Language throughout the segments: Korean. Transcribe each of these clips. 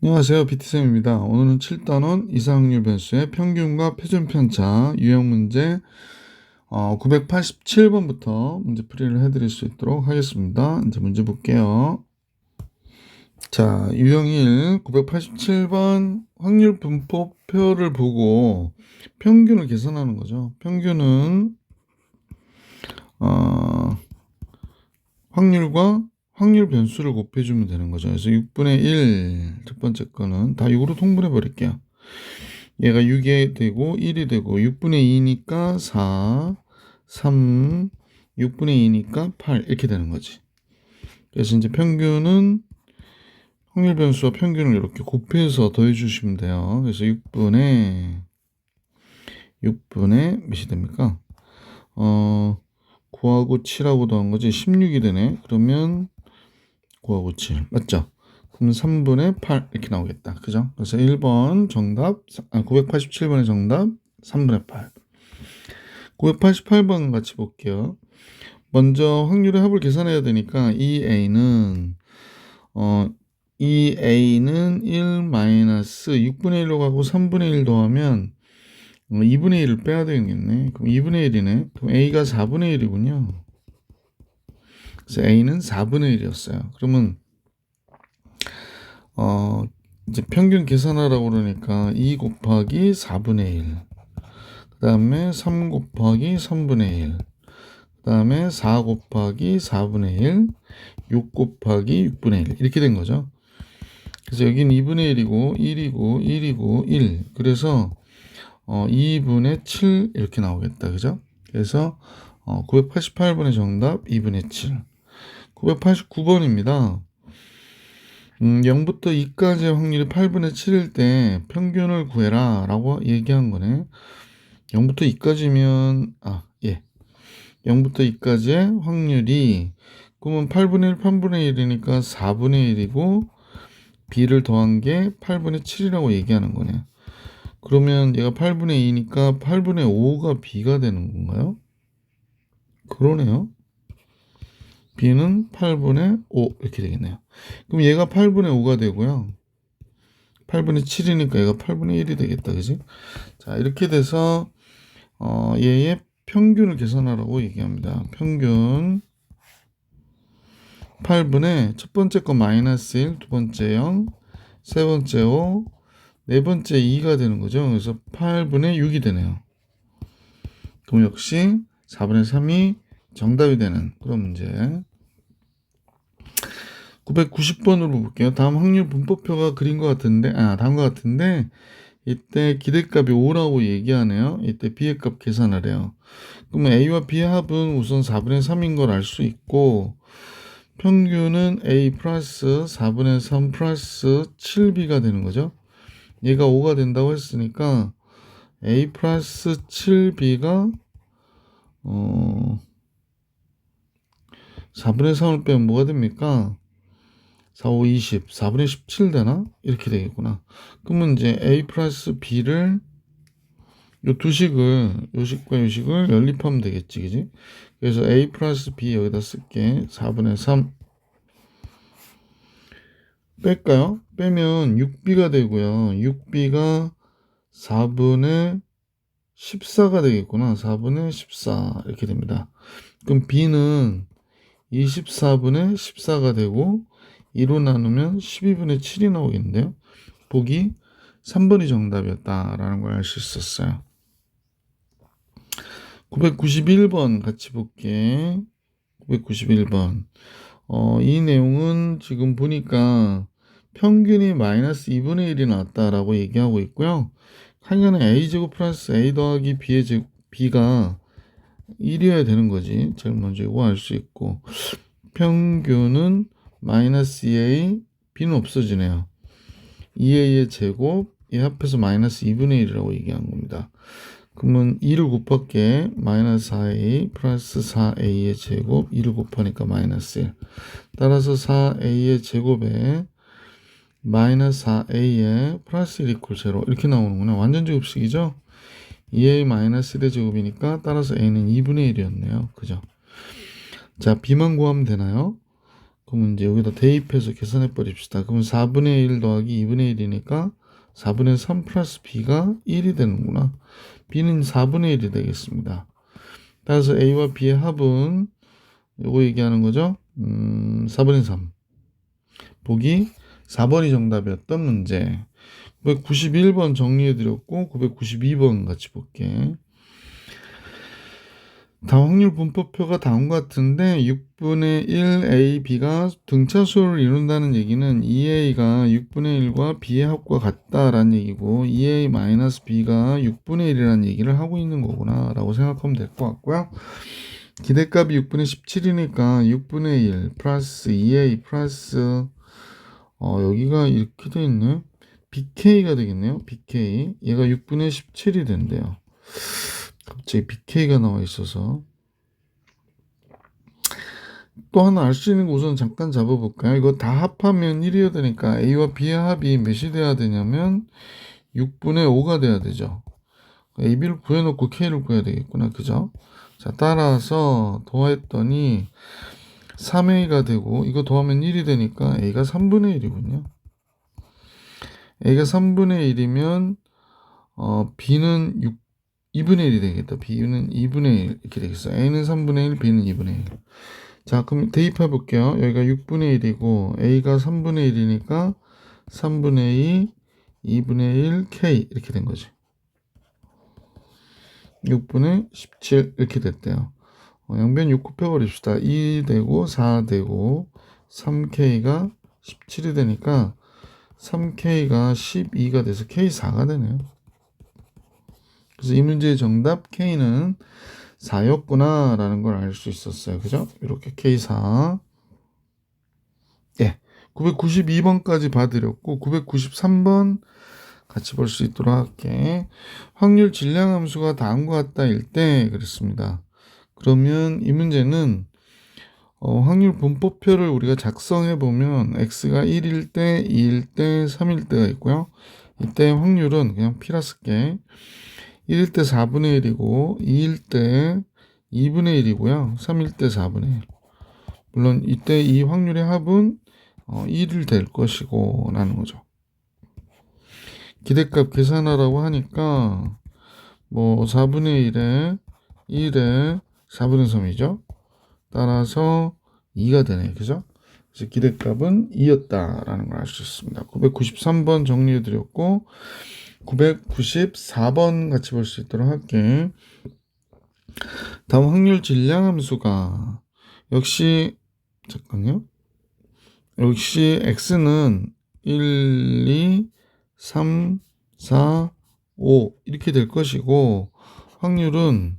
안녕하세요. BT쌤입니다. 오늘은 7단원 이상확률 변수의 평균과 표준 편차 유형 문제 987번부터 문제 풀이를 해드릴 수 있도록 하겠습니다. 이제 문제 볼게요. 자, 유형 1 987번 확률 분포표를 보고 평균을 계산하는 거죠. 평균은 확률과 확률 변수를 곱해주면 되는 거죠. 그래서 6분의 1, 첫 번째 거는 다 6으로 통분해 버릴게요. 얘가 6이 되고 1이 되고 6분의 2니까 4, 3, 6분의 2니까 8 이렇게 되는 거지. 그래서 이제 평균은 확률 변수와 평균을 이렇게 곱해서 더해 주시면 돼요. 그래서 6분의 몇이 됩니까? 9하고 7하고 더한 거지 16이 되네. 그러면 9하고 7 맞죠? 그럼 3분의 8 이렇게 나오겠다. 그죠? 그래서 1번 정답 987번의 정답 3분의 8. 988번 같이 볼게요. 먼저 확률의 합을 계산해야 되니까 EA는 1 마이너스 6분의 1로 가고 3분의 1 더하면 2분의 1을 빼야 되겠네. 그럼 2분의 1이네. 그럼 A가 4분의 1이군요. 그래서 A는 4분의 1이었어요. 그러면 이제 평균 계산하라고 그러니까 2 곱하기 4분의 1. 그 다음에 3 곱하기 3분의 1. 그 다음에 4 곱하기 4분의 1. 6 곱하기 6분의 1. 이렇게 된 거죠. 그래서 여기는 2분의 1이고 1이고 1이고 1. 그래서 2분의 7 이렇게 나오겠다. 그죠? 그래서 988번의 정답 2분의 7. 989번입니다. 0부터 2까지의 확률이 8분의 7일 때 평균을 구해라 라고 얘기한 거네. 0부터 2까지면 0부터 2까지의 확률이 그러면 8분의 1, 3분의 1이니까 4분의 1이고 b를 더한 게 8분의 7이라고 얘기하는 거네. 그러면 얘가 8분의 2니까 8분의 5가 b가 되는 건가요? 그러네요. b는 8분의 5 이렇게 되겠네요. 그럼 얘가 8분의 5가 되고요. 8분의 7이니까 얘가 8분의 1이 되겠다. 그지? 자, 이렇게 돼서 얘의 평균을 계산하라고 얘기합니다. 평균 8분의 첫 번째 거 마이너스 1, 두 번째 0, 세 번째 5, 네 번째 2가 되는 거죠. 그래서 8분의 6이 되네요. 그럼 역시 4분의 3이 정답이 되는 그런 문제. 990번으로 볼게요. 다음 확률 분포표가 그린 것 같은데, 다음 것 같은데, 이때 기대값이 5라고 얘기하네요. 이때 B의 값 계산을 해요. 그러면 A와 B의 합은 우선 4분의 3인 걸 알 수 있고, 평균은 A 플러스 4분의 3 플러스 7B가 되는 거죠. 얘가 5가 된다고 했으니까, A 플러스 7B가, 4분의 3을 빼면 뭐가 됩니까? 4, 5, 20, 4분의 17 되나? 이렇게 되겠구나. 그러면 이제 A 플러스 B를 요 두 식을, 요 식과 요 식을 연립하면 되겠지, 그지? 그래서 A 플러스 B 여기다 쓸게. 4분의 3 뺄까요? 빼면 6B가 되고요. 6B가 4분의 14가 되겠구나. 4분의 14 이렇게 됩니다. 그럼 B는 24분의 14가 되고 2로 나누면 12분의 7이 나오겠는데요. 보기 3번이 정답이었다라는 걸 알 수 있었어요. 991번 같이 볼게. 991번. 이 내용은 지금 보니까 평균이 마이너스 2분의 1이 나왔다라고 얘기하고 있고요. 하여간에 a제곱 플러스 a 더하기 b가 1이어야 되는 거지. 제일 먼저 이거 알 수 있고. 평균은 마이너스 2a, b는 없어지네요. 2a의 제곱, 이 합해서 마이너스 2분의 1이라고 얘기한 겁니다. 그러면 2를 곱할게. 마이너스 4a 플러스 4a의 제곱, 2를 곱하니까 마이너스 1. 따라서 4a의 제곱에 마이너스 4a의 플러스 1 이퀄 제로 이렇게 나오는구나. 완전 제곱식이죠. 2a 마이너스 1의 제곱이니까 따라서 a는 2분의 1이었네요. 그죠? 자, b만 구하면 되나요? 그러면 이제 여기다 대입해서 계산해 버립시다. 그러면 4분의 1 더하기 2분의 1이니까 4분의 3 플러스 b가 1이 되는구나. b는 4분의 1이 되겠습니다. 따라서 a와 b의 합은 요거 얘기하는 거죠. 4분의 3. 보기 4번이 정답이었던 문제. 991번 정리해드렸고 992번 같이 볼게. 다음 확률 분포표가 다음과 같은데 6분의 1 a, b가 등차수를 이룬다는 얘기는 2a가 6분의 1과 b의 합과 같다라는 얘기고 2a-b가 6분의 1이라는 얘기를 하고 있는 거구나 라고 생각하면 될 것 같고요. 기대값이 6분의 17이니까 6분의 1 플러스 2a 플러스 여기가 이렇게 돼 있네. bk가 되겠네요. bk. 얘가 6분의 17이 된대요. 갑자기 bk가 나와 있어서. 또 하나 알 수 있는 거 우선 잠깐 잡아볼까요? 이거 다 합하면 1이어야 되니까 a와 b의 합이 몇이 돼야 되냐면 6분의 5가 돼야 되죠. a, b를 구해놓고 k를 구해야 되겠구나. 그죠? 자, 따라서 더했더니 3a가 되고 이거 더하면 1이 되니까 a가 3분의 1이군요. a가 3분의 1이면 b는 2분의 1이 되겠다. b는 2분의 1 이렇게 되겠어. a는 3분의 1, b는 2분의 1. 자, 그럼 대입해 볼게요. 여기가 6분의 1이고 a가 3분의 1이니까 3분의 2, 2분의 1, k 이렇게 된 거지. 6분의 17 이렇게 됐대요. 양변 6 곱해버립시다. 2 되고 4 되고 3k가 17이 되니까 3k가 12가 돼서 k4가 되네요. 그래서 이 문제의 정답 k는 4였구나 라는 걸 알 수 있었어요. 그죠? 이렇게 k4. 예, 992번까지 봐드렸고 993번 같이 볼 수 있도록 할게. 확률 질량함수가 다음과 같다일 때 그랬습니다. 그러면 이 문제는 확률 분포표를 우리가 작성해 보면 x가 1일 때, 2일 때, 3일 때가 있고요. 이때 확률은 그냥 P라 쓸게. 1일 때 4분의 1이고 2일 때 2분의 1이고요. 3일 때 4분의 1. 물론 이때 이 확률의 합은 1일 될 것이고 라는 거죠. 기대값 계산하라고 하니까 뭐 4분의 1에 1에 4분의 3이죠. 따라서 2가 되네. 그죠? 그래서 기대값은 2였다라는 걸 알 수 있습니다. 993번 정리해 드렸고 994번 같이 볼 수 있도록 할게. 다음 확률 질량 함수가 역시 잠깐요. 역시 x는 1, 2, 3, 4, 5 이렇게 될 것이고 확률은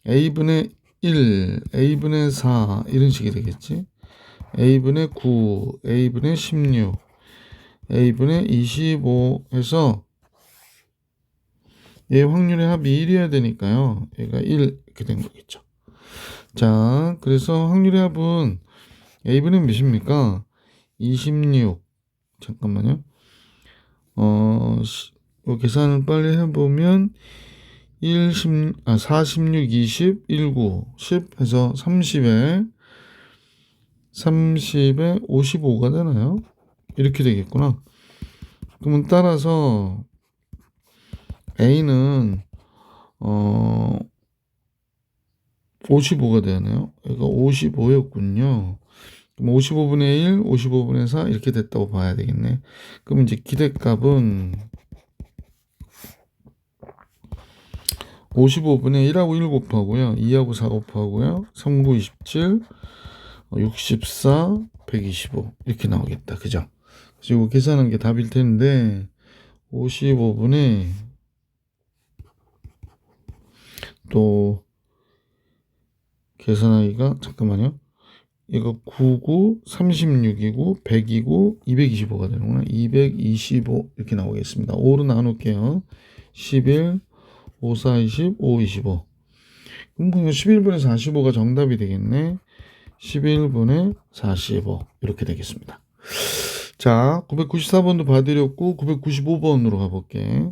a분의 1, a분의 4 이런 식이 되겠지. a분의 9, a분의 16, a분의 25 해서 얘 확률의 합이 1이어야 되니까요. 얘가 1 이렇게 된 거겠죠. 자, 그래서 확률의 합은 a분의 몇입니까? 26. 잠깐만요. 계산을 빨리 해보면 4, 16, 20, 19, 10 해서 30에 55가 되나요? 이렇게 되겠구나. 그러면 따라서 A는 55가 되네요. 얘가 55였군요. 그럼 55분의 1, 55분의 4 이렇게 됐다고 봐야 되겠네. 그럼 이제 기대값은 55분의 1하고 1 곱하고요. 2하고 4 곱하고요. 3, 9, 27, 64, 125 이렇게 나오겠다. 그죠? 그리고 계산한 게 답일 텐데 55분의 또 계산하기가 잠깐만요. 이거 99, 36이고 100이고 225가 되는구나. 225 이렇게 나오겠습니다. 5로 나눌게요. 11, 5, 4, 20, 5, 25. 그럼 11분의 45가 정답이 되겠네. 11분의 45 이렇게 되겠습니다. 자, 994번도 봐드렸고 995번으로 가볼게.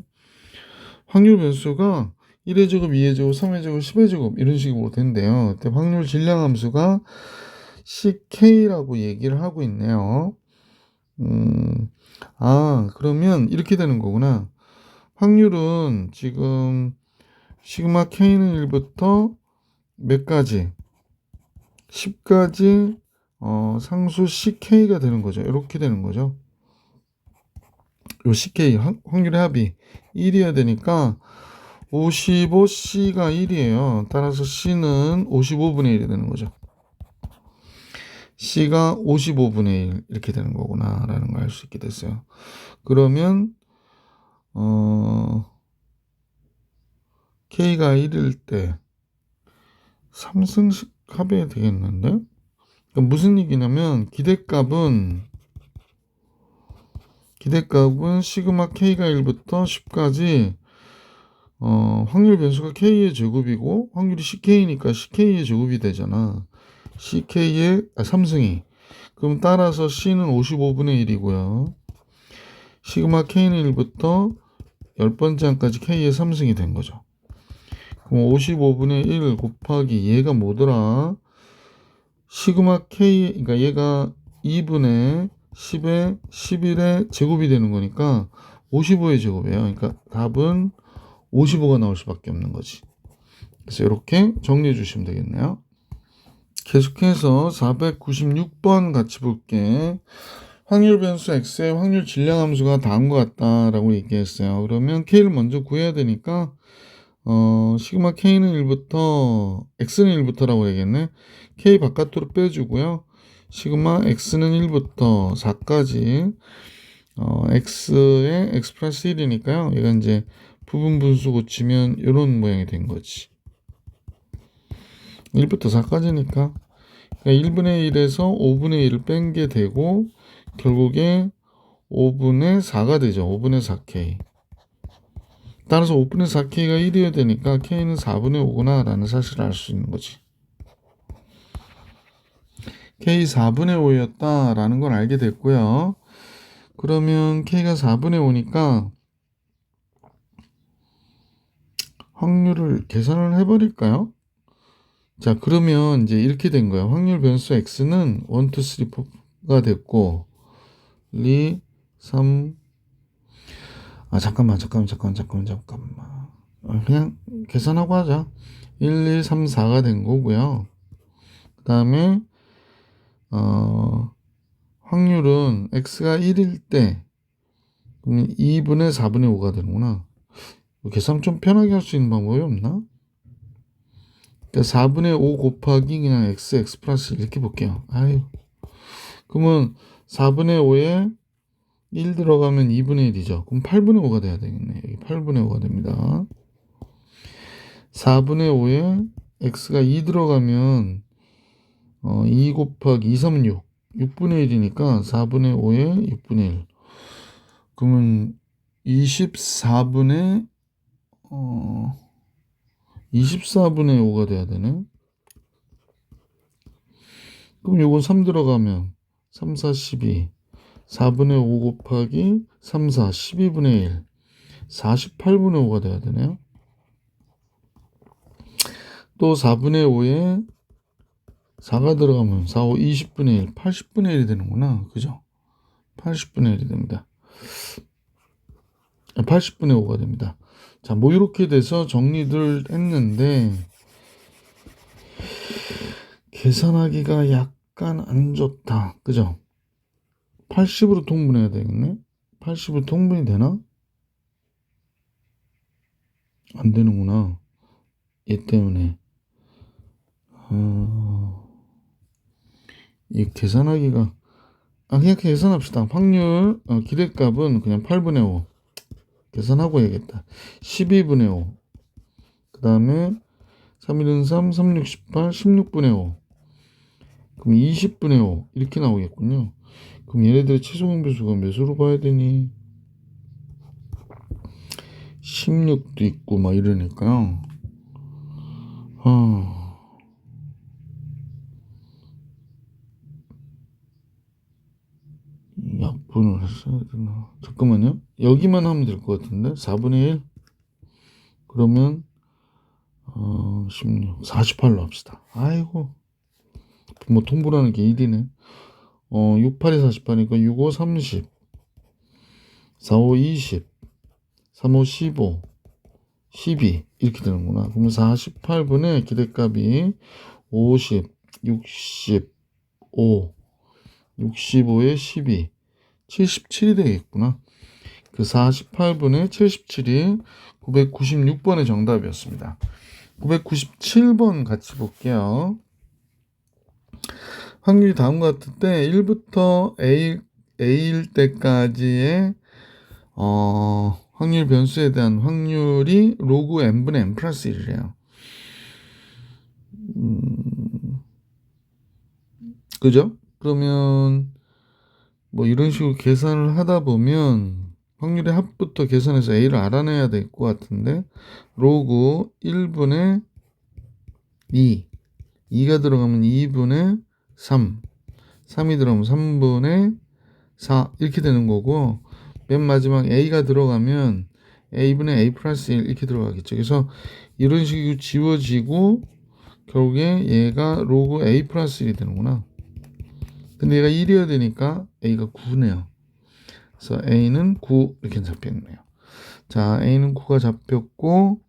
확률 변수가 1의 제곱, 2의 제곱, 3의 제곱, 10의 제곱 이런 식으로 된대요. 그때 확률 질량 함수가 CK라고 얘기를 하고 있네요. 그러면 이렇게 되는 거구나. 확률은 지금 시그마 K는 1부터 몇 가지? 10까지 상수 CK가 되는 거죠. 이렇게 되는 거죠. 요 CK 확률의 합이 1이어야 되니까 55C가 1이에요. 따라서 C는 55분의 1이 되는 거죠. C가 55분의 1 이렇게 되는 거구나 라는 걸 알 수 있게 됐어요. 그러면 K가 1일 때 3승씩 합해야 되겠는데? 그럼 무슨 얘기냐면 기대값은 시그마 K가 1부터 10까지 확률 변수가 K의 제곱이고 확률이 CK니까 CK의 제곱이 되잖아. CK의 3승이. 그럼 따라서 C는 55분의 1이고요. 시그마 K는 1부터 10번째 항까지 K의 3승이 된 거죠. 그럼 55분의 1 곱하기 얘가 뭐더라? 시그마 K, 그러니까 얘가 2분의 10의 11의 제곱이 되는 거니까 55의 제곱이에요. 그러니까 답은 55가 나올 수밖에 없는 거지. 그래서 이렇게 정리해 주시면 되겠네요. 계속해서 496번 같이 볼게. 확률 변수 x의 확률 질량 함수가 다음과 같다라고 얘기했어요. 그러면 k를 먼저 구해야 되니까 시그마 k는 1부터 x는 1부터라고 얘기했네. k 바깥으로 빼주고요. 시그마 x는 1부터 4까지 x의 x 플러스 1이니까요. 얘가 이제 부분 분수 고치면 이런 모양이 된 거지. 1부터 4까지니까 1분의 1에서 5분의 1을 뺀 게 되고 결국에 5분의 4가 되죠. 5분의 4K. 따라서 5분의 4K가 1이어야 되니까 K는 4분의 5구나 라는 사실을 알 수 있는 거지. K 4분의 5였다 라는 걸 알게 됐고요. 그러면 K가 4분의 5니까 확률을 계산을 해버릴까요? 자, 그러면 이제 이렇게 된 거예요. 확률 변수 X는 1, 2, 3, 4가 됐고 2, 3, 잠깐만. 그냥 계산하고 하자. 1, 2, 3, 4가 된 거고요. 그 다음에 확률은 x가 1일 때 2분의 4분의 5가 되는구나. 계산 좀 편하게 할 수 있는 방법이 없나? 그러니까 4분의 5 곱하기 그냥 x 플러스 이렇게 볼게요. 그러면 4분의 5에 1 들어가면 2분의 1이죠. 그럼 8분의 5가 돼야 되겠네. 여기 8분의 5가 됩니다. 4분의 5에 x가 2 들어가면 2 곱하기 2, 3, 6. 6분의 1이니까 4분의 5에 6분의 1. 그러면 24분의 5가 돼야 되네. 그럼 요건 3 들어가면 3, 4, 12. 4분의 5 곱하기 3, 4, 12분의 1. 48분의 5가 돼야 되네요. 또 4분의 5에 4가 들어가면 4, 5, 20분의 1, 80분의 1이 되는구나. 그죠? 80분의 1이 됩니다. 80분의 5가 됩니다. 자, 뭐 이렇게 돼서 정리를 했는데 계산하기가 약간 안 좋다. 그죠? 80으로 통분해야 되겠네. 80으로 통분이 되나? 안 되는구나. 얘 때문에. 이 계산하기가 그냥 계산합시다. 확률 기대값은 그냥 8분의 5 계산하고 해야겠다. 12분의 5 그 다음에 3, 1은 3, 3, 6, 18, 16분의 5 그럼 20분의 5 이렇게 나오겠군요. 그럼 얘네들의 최소 공배수가 몇으로 봐야 되니? 16도 있고 막 이러니까요. 약분을 했어야 되나? 잠깐만요. 여기만 하면 될 것 같은데 4분의 1 그러면 16 48로 합시다. 아이고 뭐 통분하는 게 1이네. 6, 8이 48이니까 6, 5, 30. 4, 5, 20. 3, 5, 15. 12. 이렇게 되는구나. 그러면 48분의 기대값이 50, 65, 65에 12. 77이 되겠구나. 그 48분의 77이 996번의 정답이었습니다. 997번 같이 볼게요. 확률이 다음과 같을 때 1부터 A일 때까지의 확률 변수에 대한 확률이 로그 n분의 n 플러스 1이래요. 그죠? 그러면 뭐 이런 식으로 계산을 하다 보면 확률의 합부터 계산해서 A를 알아내야 될 것 같은데 로그 1분의 2 2가 들어가면 2분의 3 3이 들어가면 3분의 4 이렇게 되는 거고 맨 마지막 A가 들어가면 A분의 A 플러스 1 이렇게 들어가겠죠. 그래서 이런 식으로 지워지고 결국에 얘가 로그 A 플러스 1이 되는구나. 근데 얘가 1이어야 되니까 A가 9네요. 그래서 A는 9 이렇게 잡혔네요. 자, A는 9가 잡혔고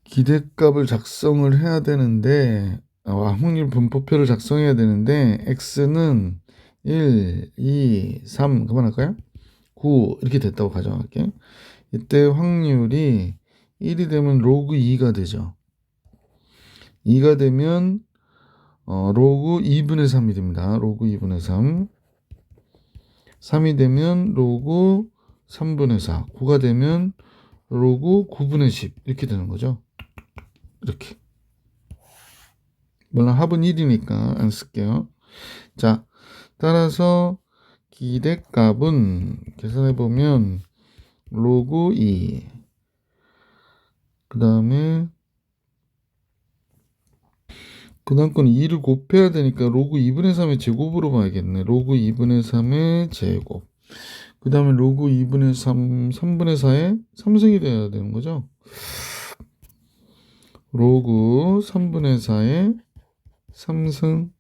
기대값을 작성을 해야 되는데 확률 분포표를 작성해야 되는데 X는 1, 2, 3 그만할까요? 9 이렇게 됐다고 가정할게요. 이때 확률이 1이 되면 로그 2가 되죠. 2가 되면 로그 2분의 3이 됩니다. 로그 2분의 3. 3이 되면 로그 3분의 4. 9가 되면 로그 9분의 10 이렇게 되는 거죠. 이렇게. 물론 합은 1이니까 안 쓸게요. 자, 따라서 기대값은 계산해 보면 로그 2. 그 다음에 그 다음 건 2를 곱해야 되니까 로그 2분의 3의 제곱으로 봐야겠네. 로그 2분의 3의 제곱. 그 다음에 로그 2분의 3, 3분의 4의 3승이 돼야 되는 거죠. 로그 3분의 4의 3승.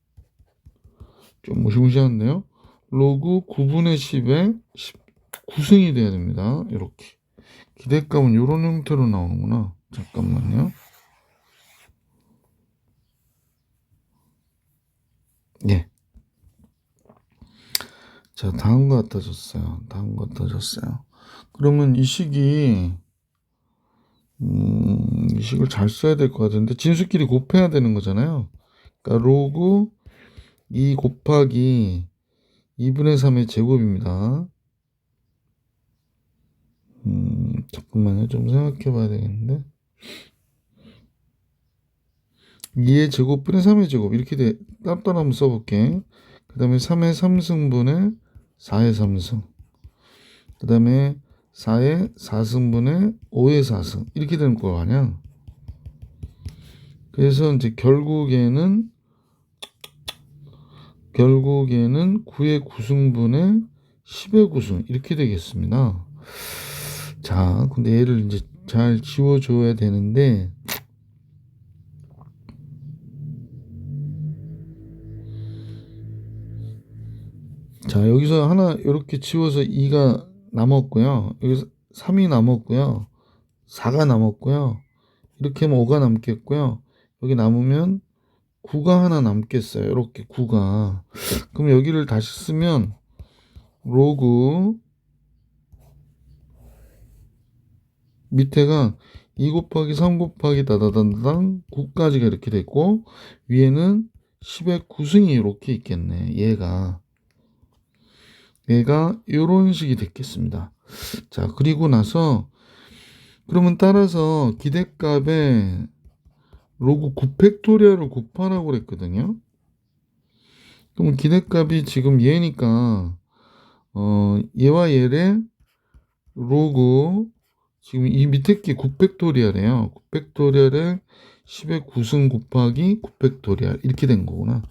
좀 무시무시한데요. 로그 9분의 10의 9승이 돼야 됩니다. 이렇게. 기대값은 이런 형태로 나오는구나. 잠깐만요. 예. 자, 다음과 같아졌어요. 다음과 같아졌어요. 그러면 이 식이 이 식을 잘 써야 될 것 같은데 진수끼리 곱해야 되는 거잖아요. 그러니까 로그 2 곱하기 2분의 3의 제곱입니다. 잠깐만요. 좀 생각해 봐야 되겠는데 2의 제곱분의 3의 제곱 이렇게 따로 한번 써볼게. 그 다음에 3의 3승분의 4의 3승 그 다음에 4의 4승분의 5의 4승 이렇게 되는 거 아니야. 그래서 이제 결국에는 9의 9승분의 10의 9승 이렇게 되겠습니다. 자, 근데 얘를 이제 잘 지워줘야 되는데 자, 여기서 하나 이렇게 지워서 2가 남았고요. 여기서 3이 남았고요. 4가 남았고요. 이렇게 하면 5가 남겠고요. 여기 남으면 9가 하나 남겠어요. 이렇게 9가. 그럼 여기를 다시 쓰면 로그 밑에가 2 곱하기 3 곱하기 다다단당 9까지가 이렇게 됐고 위에는 10의 9승이 이렇게 있겠네. 얘가 이런 식이 됐겠습니다. 자, 그리고 나서 그러면 따라서 기대값에 로그 9팩토리얼을 곱하라고 그랬거든요. 그럼 기대값이 지금 얘니까 얘와 얘의 로그 지금 이 밑에 게 9팩토리얼이에요. 9팩토리얼에 10의 9승 곱하기 9팩토리얼 이렇게 된 거구나.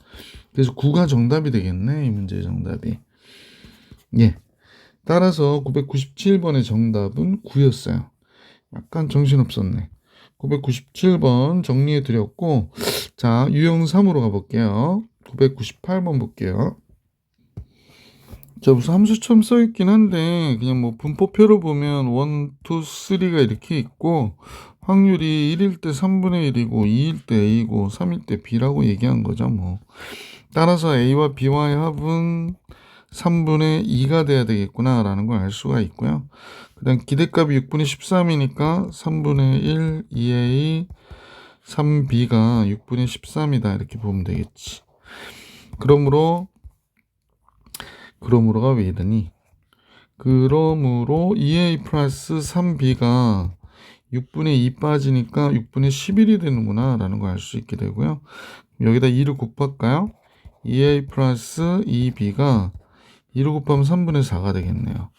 그래서 9가 정답이 되겠네. 이 문제의 정답이. 예. 따라서 997번의 정답은 9였어요. 약간 정신없었네. 997번 정리해 드렸고, 자, 유형 3으로 가볼게요. 998번 볼게요. 자, 무슨 함수처럼 써있긴 한데, 그냥 뭐 분포표로 보면 1, 2, 3가 이렇게 있고, 확률이 1일 때 3분의 1이고, 2일 때 A고, 3일 때 B라고 얘기한 거죠, 뭐. 따라서 A와 B와의 합은 3분의 2가 돼야 되겠구나, 라는 걸 알 수가 있고요. 그 다음 기대값이 6분의 13이니까 3분의 1, 2A, 3B가 6분의 13이다. 이렇게 보면 되겠지. 그러므로가 왜 이러니? 그러므로 2A 플러스 3B가 6분의 2 빠지니까 6분의 11이 되는구나 라는 걸 알 수 있게 되고요. 여기다 2를 곱할까요? 2A 플러스 2B가 2를 곱하면 3분의 4가 되겠네요.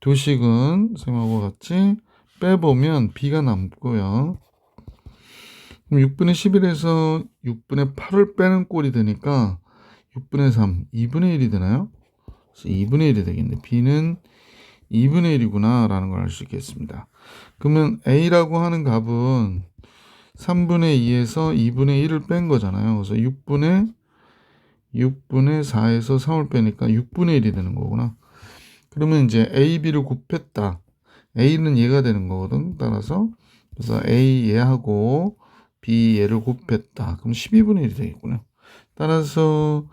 도식은 쌤하고 같이 빼보면 B가 남고요. 그럼 6분의 11에서 6분의 8을 빼는 꼴이 되니까 6분의 3, 2분의 1이 되나요? 그래서 2분의 1이 되겠네. B는 2분의 1이구나 라는 걸 알 수 있겠습니다. 그러면 A라고 하는 값은 3분의 2에서 2분의 1을 뺀 거잖아요. 그래서 6분의 4에서 3을 빼니까 6분의 1이 되는 거구나. 그러면 이제 A, B를 곱했다. A는 얘가 되는 거거든. 따라서 그래서 A 얘하고 B 얘를 곱했다. 그럼 12분의 1이 되겠구나. 따라서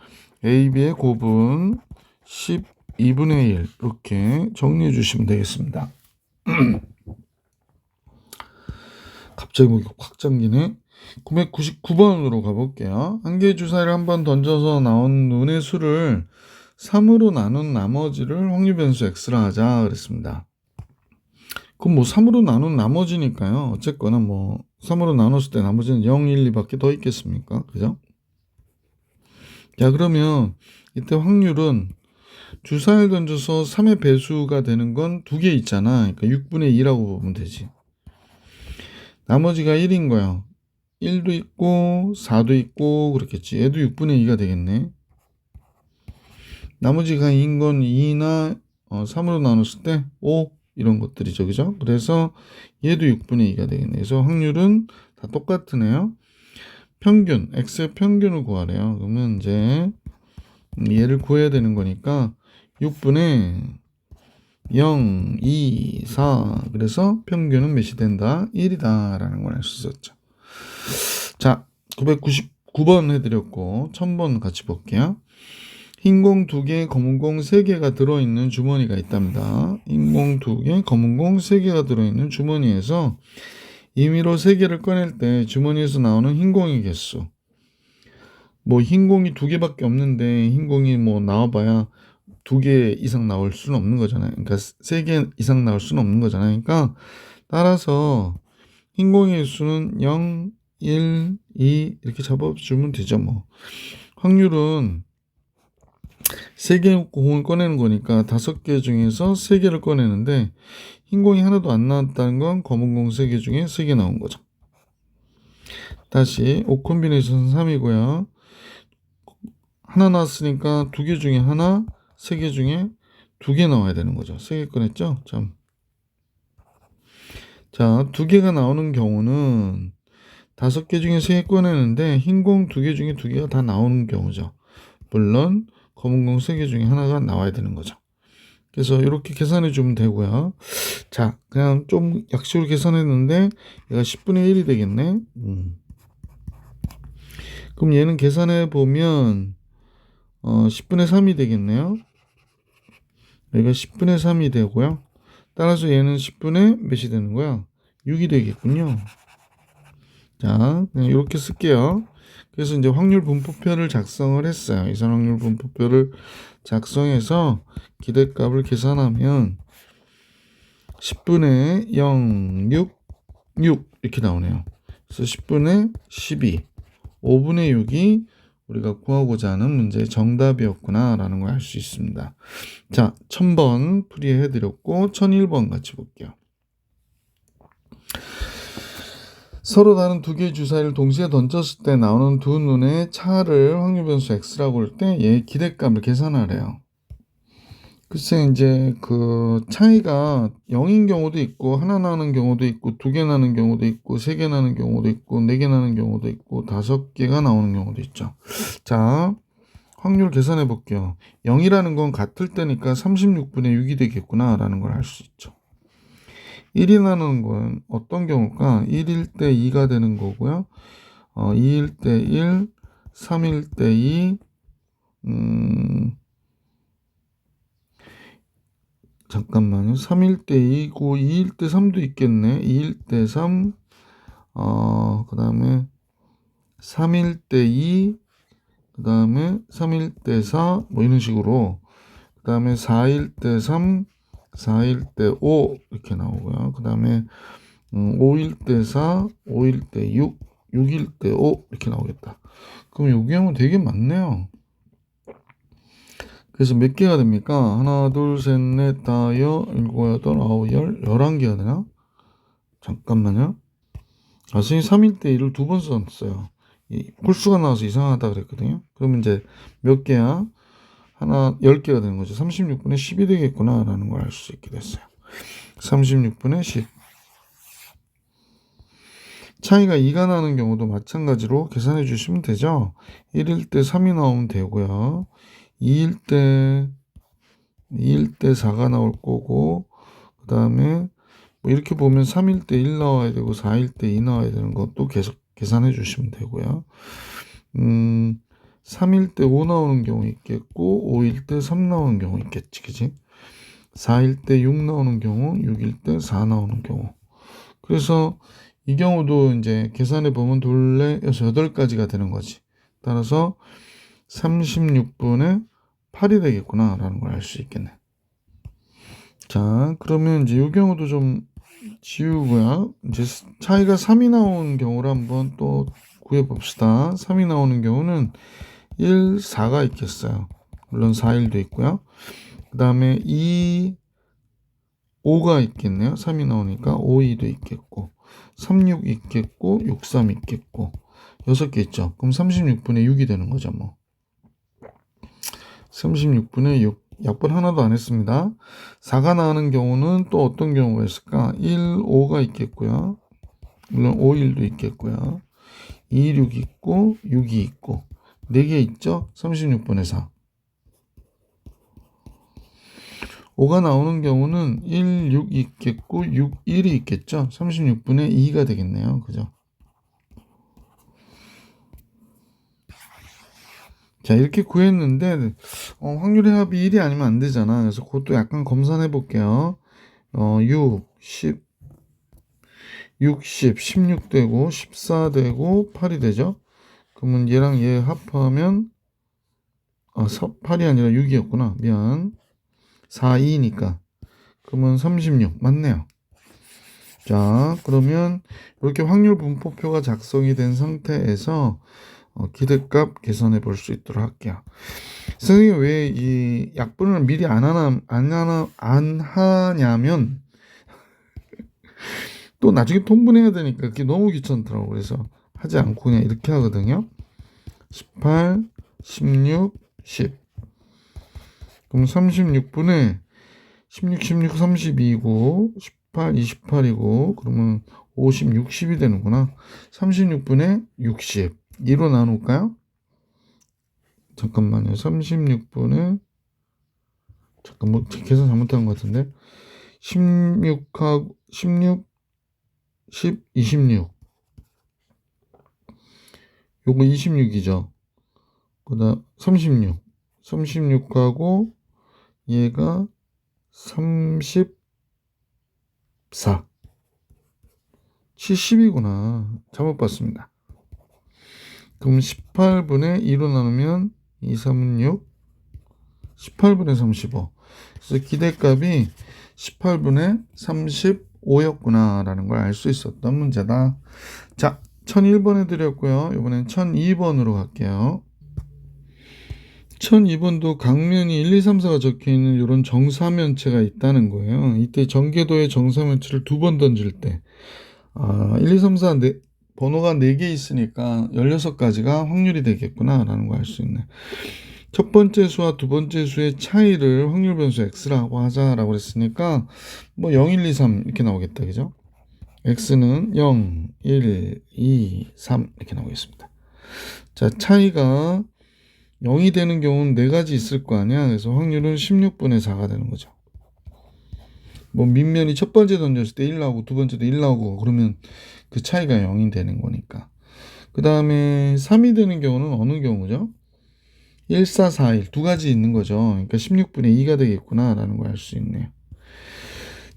A, B의 곱은 12분의 1 이렇게 정리해 주시면 되겠습니다. 갑자기 목이 확 잠기네. 999번으로 가볼게요. 한 개의 주사위를 한번 던져서 나온 눈의 수를 3으로 나눈 나머지를 확률 변수 x라 하자 그랬습니다. 그럼 뭐 3으로 나눈 나머지니까요. 어쨌거나 뭐 3으로 나눴을 때 나머지는 0, 1, 2밖에 더 있겠습니까? 그죠? 자, 그러면 이때 확률은 주사위를 던져서 3의 배수가 되는 건 두 개 있잖아. 그러니까 6분의 2라고 보면 되지. 나머지가 1인 거야. 1도 있고 4도 있고 그렇겠지. 얘도 6분의 2가 되겠네. 나머지가 2인 건 2나 3으로 나눴을 때 5 이런 것들이죠. 그죠? 그래서 얘도 6분의 2가 되겠네. 그래서 확률은 다 똑같으네요. 평균, x의 평균을 구하래요. 그러면 이제 얘를 구해야 되는 거니까 6분의 0, 2, 4 그래서 평균은 몇이 된다? 1이다 라는 걸 알 수 있었죠. 자, 999번 해드렸고 1000번 같이 볼게요. 흰 공 2개, 검은 공 3개가 들어있는 주머니가 있답니다. 흰 공 2개, 검은 공 3개가 들어있는 주머니에서 임의로 3개를 꺼낼 때 주머니에서 나오는 흰 공의 개수. 뭐 흰 공이 2개밖에 없는데 흰 공이 뭐 나와봐야 2개 이상 나올 수는 없는 거잖아요. 그러니까 3개 이상 나올 수는 없는 거잖아요. 그러니까 따라서 흰 공의 수는 0, 1, 2 이렇게 잡아주면 되죠. 뭐 확률은 3개 공을 꺼내는 거니까 5개 중에서 3개를 꺼내는데 흰 공이 하나도 안 나왔다는 건 검은 공 3개 중에 3개 나온 거죠. 다시 5 콤비네이션 3이고요. 하나 나왔으니까 2개 중에 하나, 3개 중에 2개 나와야 되는 거죠. 3개 꺼냈죠? 자, 2개가 나오는 경우는 5개 중에 3개 꺼내는데 흰 공 2개 중에 2개가 다 나오는 경우죠. 물론 검은 공 3개 중에 하나가 나와야 되는 거죠. 그래서 이렇게 계산해 주면 되고요. 자, 그냥 좀 약식으로 계산했는데 얘가 10분의 1이 되겠네. 그럼 얘는 계산해 보면 10분의 3이 되겠네요. 여기가 10분의 3이 되고요. 따라서 얘는 10분의 몇이 되는 거야? 6이 되겠군요. 자, 그냥 이렇게 쓸게요. 그래서 이제 확률 분포표를 작성을 했어요. 이산 확률 분포표를 작성해서 기대값을 계산하면 10분의 0, 6 이렇게 나오네요. 그래서 10분의 12, 5분의 6이 우리가 구하고자 하는 문제의 정답이었구나 라는 걸 알 수 있습니다. 자, 1000번 풀이해드렸고 1001번 같이 볼게요. 서로 다른 두 개의 주사위를 동시에 던졌을 때 나오는 두 눈의 차를 확률 변수 x라고 할 때 얘의 기대값을 계산하래요. 글쎄 이제 그 차이가 0인 경우도 있고 하나 나는 경우도 있고 두 개 나는 경우도 있고 세 개 나는 경우도 있고 네 개 나는 경우도 있고 다섯 개가 나오는 경우도 있죠. 자, 확률 계산해 볼게요. 0이라는 건 같을 때니까 36분의 6이 되겠구나 라는 걸 알 수 있죠. 1이 나는 건 어떤 경우일까? 1일 때 2가 되는 거고요. 2일 때 1, 3일 때 2, 잠깐만요. 3일 때 2고 2일 때 3도 있겠네. 2일 때 3, 그 다음에 3일 때 2, 그 다음에 3일 때 4, 뭐 이런 식으로. 그 다음에 4일 때 3, 4일 때 5 이렇게 나오고요. 그 다음에 5일 때 4, 5일 때 6, 6일 때 5 이렇게 나오겠다. 그럼 요 경우 되게 많네요. 그래서 몇 개가 됩니까? 하나, 둘, 셋, 넷, 다섯, 일곱, 여덟, 아홉, 열, 11개가 되나? 잠깐만요. 선생님 3일 때 1을 두 번 썼어요. 홀수가 나와서 이상하다 그랬거든요. 그러면 이제 몇 개야? 하나, 10개가 되는 거죠. 36분의 10이 되겠구나 라는 걸 알 수 있게 됐어요. 36분의 10. 차이가 2가 나는 경우도 마찬가지로 계산해 주시면 되죠. 1일 때 3이 나오면 되고요. 2일 때 4가 나올 거고, 그 다음에 뭐 이렇게 보면 3일 때 1 나와야 되고 4일 때 2 나와야 되는 것도 계속 계산해 주시면 되고요. 3일 때 5 나오는 경우 있겠고 5일 때 3 나오는 경우 있겠지, 그지? 4일 때 6 나오는 경우, 6일 때 4 나오는 경우. 그래서 이 경우도 이제 계산해 보면 둘레 8가지가 되는 거지. 따라서 36분의 8이 되겠구나 라는 걸 알 수 있겠네. 자, 그러면 이제 이 경우도 좀 지우고요. 이제 차이가 3이 나오는 경우를 한번 또 구해 봅시다. 3이 나오는 경우는 1, 4가 있겠어요. 물론 4일도 있고요. 그 다음에 2, 5가 있겠네요. 3이 나오니까 5, 2도 있겠고 3, 6 있겠고 6, 3 있겠고 6개 있죠. 그럼 36분의 6이 되는 거죠. 뭐 36분의 6. 약분 하나도 안 했습니다. 4가 나오는 경우는 또 어떤 경우가 있을까? 1, 5가 있겠고요. 물론 5, 1도 있겠고요. 2, 6 있고 6이 있고 4개 있죠? 36분의 4. 5가 나오는 경우는 1, 6 있겠고 6, 1이 있겠죠? 36분의 2가 되겠네요. 그죠? 자, 이렇게 구했는데 확률의 합이 1이 아니면 안 되잖아. 그래서 그것도 약간 검산해 볼게요. 6, 10, 60, 16 되고 14 되고 8이 되죠. 그러면 얘랑 얘 합하면 8이 아니라 6이었구나. 미안. 4, 2니까. 그러면 36 맞네요. 자, 그러면 이렇게 확률 분포표가 작성이 된 상태에서 기대값 계산해 볼 수 있도록 할게요. 선생님 왜 이 약분을 미리 안 하냐면 또 나중에 통분해야 되니까 그게 너무 귀찮더라고. 그래서 하지 않고 그냥 이렇게 하거든요. 18, 16, 10. 그럼 36분의 16, 16, 32고 18, 28이고 그러면 50, 60이 되는구나. 36분의 60. 2로 나눌까요? 잠깐만요. 36분의 잠깐 뭐 계산 잘못한 것 같은데 16하고 16, 10, 26. 요거 26이죠. 그다음 36. 36하고 얘가 34. 70이구나. 잘못 봤습니다. 그럼 18분의 2로 나누면 2, 3은 6. 18분의 35. 그래서 기대값이 18분의 35였구나 라는 걸 알 수 있었던 문제다. 자, 1001번 해드렸고요. 이번엔 1002번으로 갈게요. 1002번도 강면이 1, 2, 3, 4가 적혀있는 이런 정사면체가 있다는 거예요. 이때 전개도의 정사면체를 두 번 던질 때 1, 2, 3, 4 번호가 4개 있으니까 16가지가 확률이 되겠구나 라는 걸 알 수 있네. 첫 번째 수와 두 번째 수의 차이를 확률 변수 x라고 하자라고 했으니까 뭐 0, 1, 2, 3 이렇게 나오겠다. 그죠? x는 0, 1, 2, 3 이렇게 나오겠습니다. 자, 차이가 0이 되는 경우는 4가지 있을 거 아니야. 그래서 확률은 16분의 4가 되는 거죠. 뭐 밑면이 첫 번째 던졌을 때 1 나오고 두 번째도 1 나오고 그러면 그 차이가 0이 되는 거니까. 그 다음에 3이 되는 경우는 어느 경우죠? 1, 4, 4, 1 두 가지 있는 거죠. 그러니까 16분의 2가 되겠구나 라는 걸 알 수 있네요.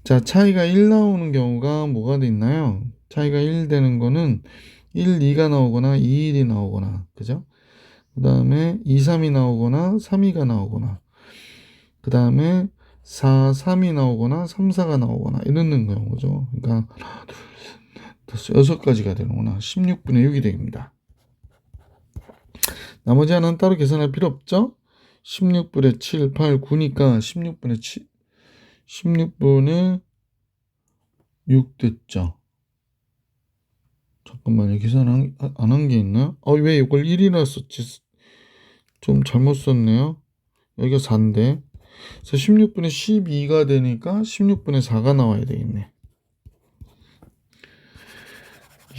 자, 차이가 1 나오는 경우가 뭐가 돼 있나요? 차이가 1 되는 거는 1, 2가 나오거나 2, 1이 나오거나 그죠? 그 다음에 2, 3이 나오거나 3, 2가 나오거나 그 다음에 4, 3이 나오거나 3, 4가 나오거나 이런 경우죠. 그러니까 하나, 둘, 셋, 6가지가 되는구나. 16분의 6이 됩니다. 나머지 하나는 따로 계산할 필요 없죠? 16분의 7, 8, 9니까 16분의 7, 16분의 6 됐죠. 잠깐만요. 계산 안 한 게 있나요? 왜 이걸 1이라 썼지? 좀 잘못 썼네요. 여기가 4인데. 그래서 16분의 12가 되니까 16분의 4가 나와야 되겠네.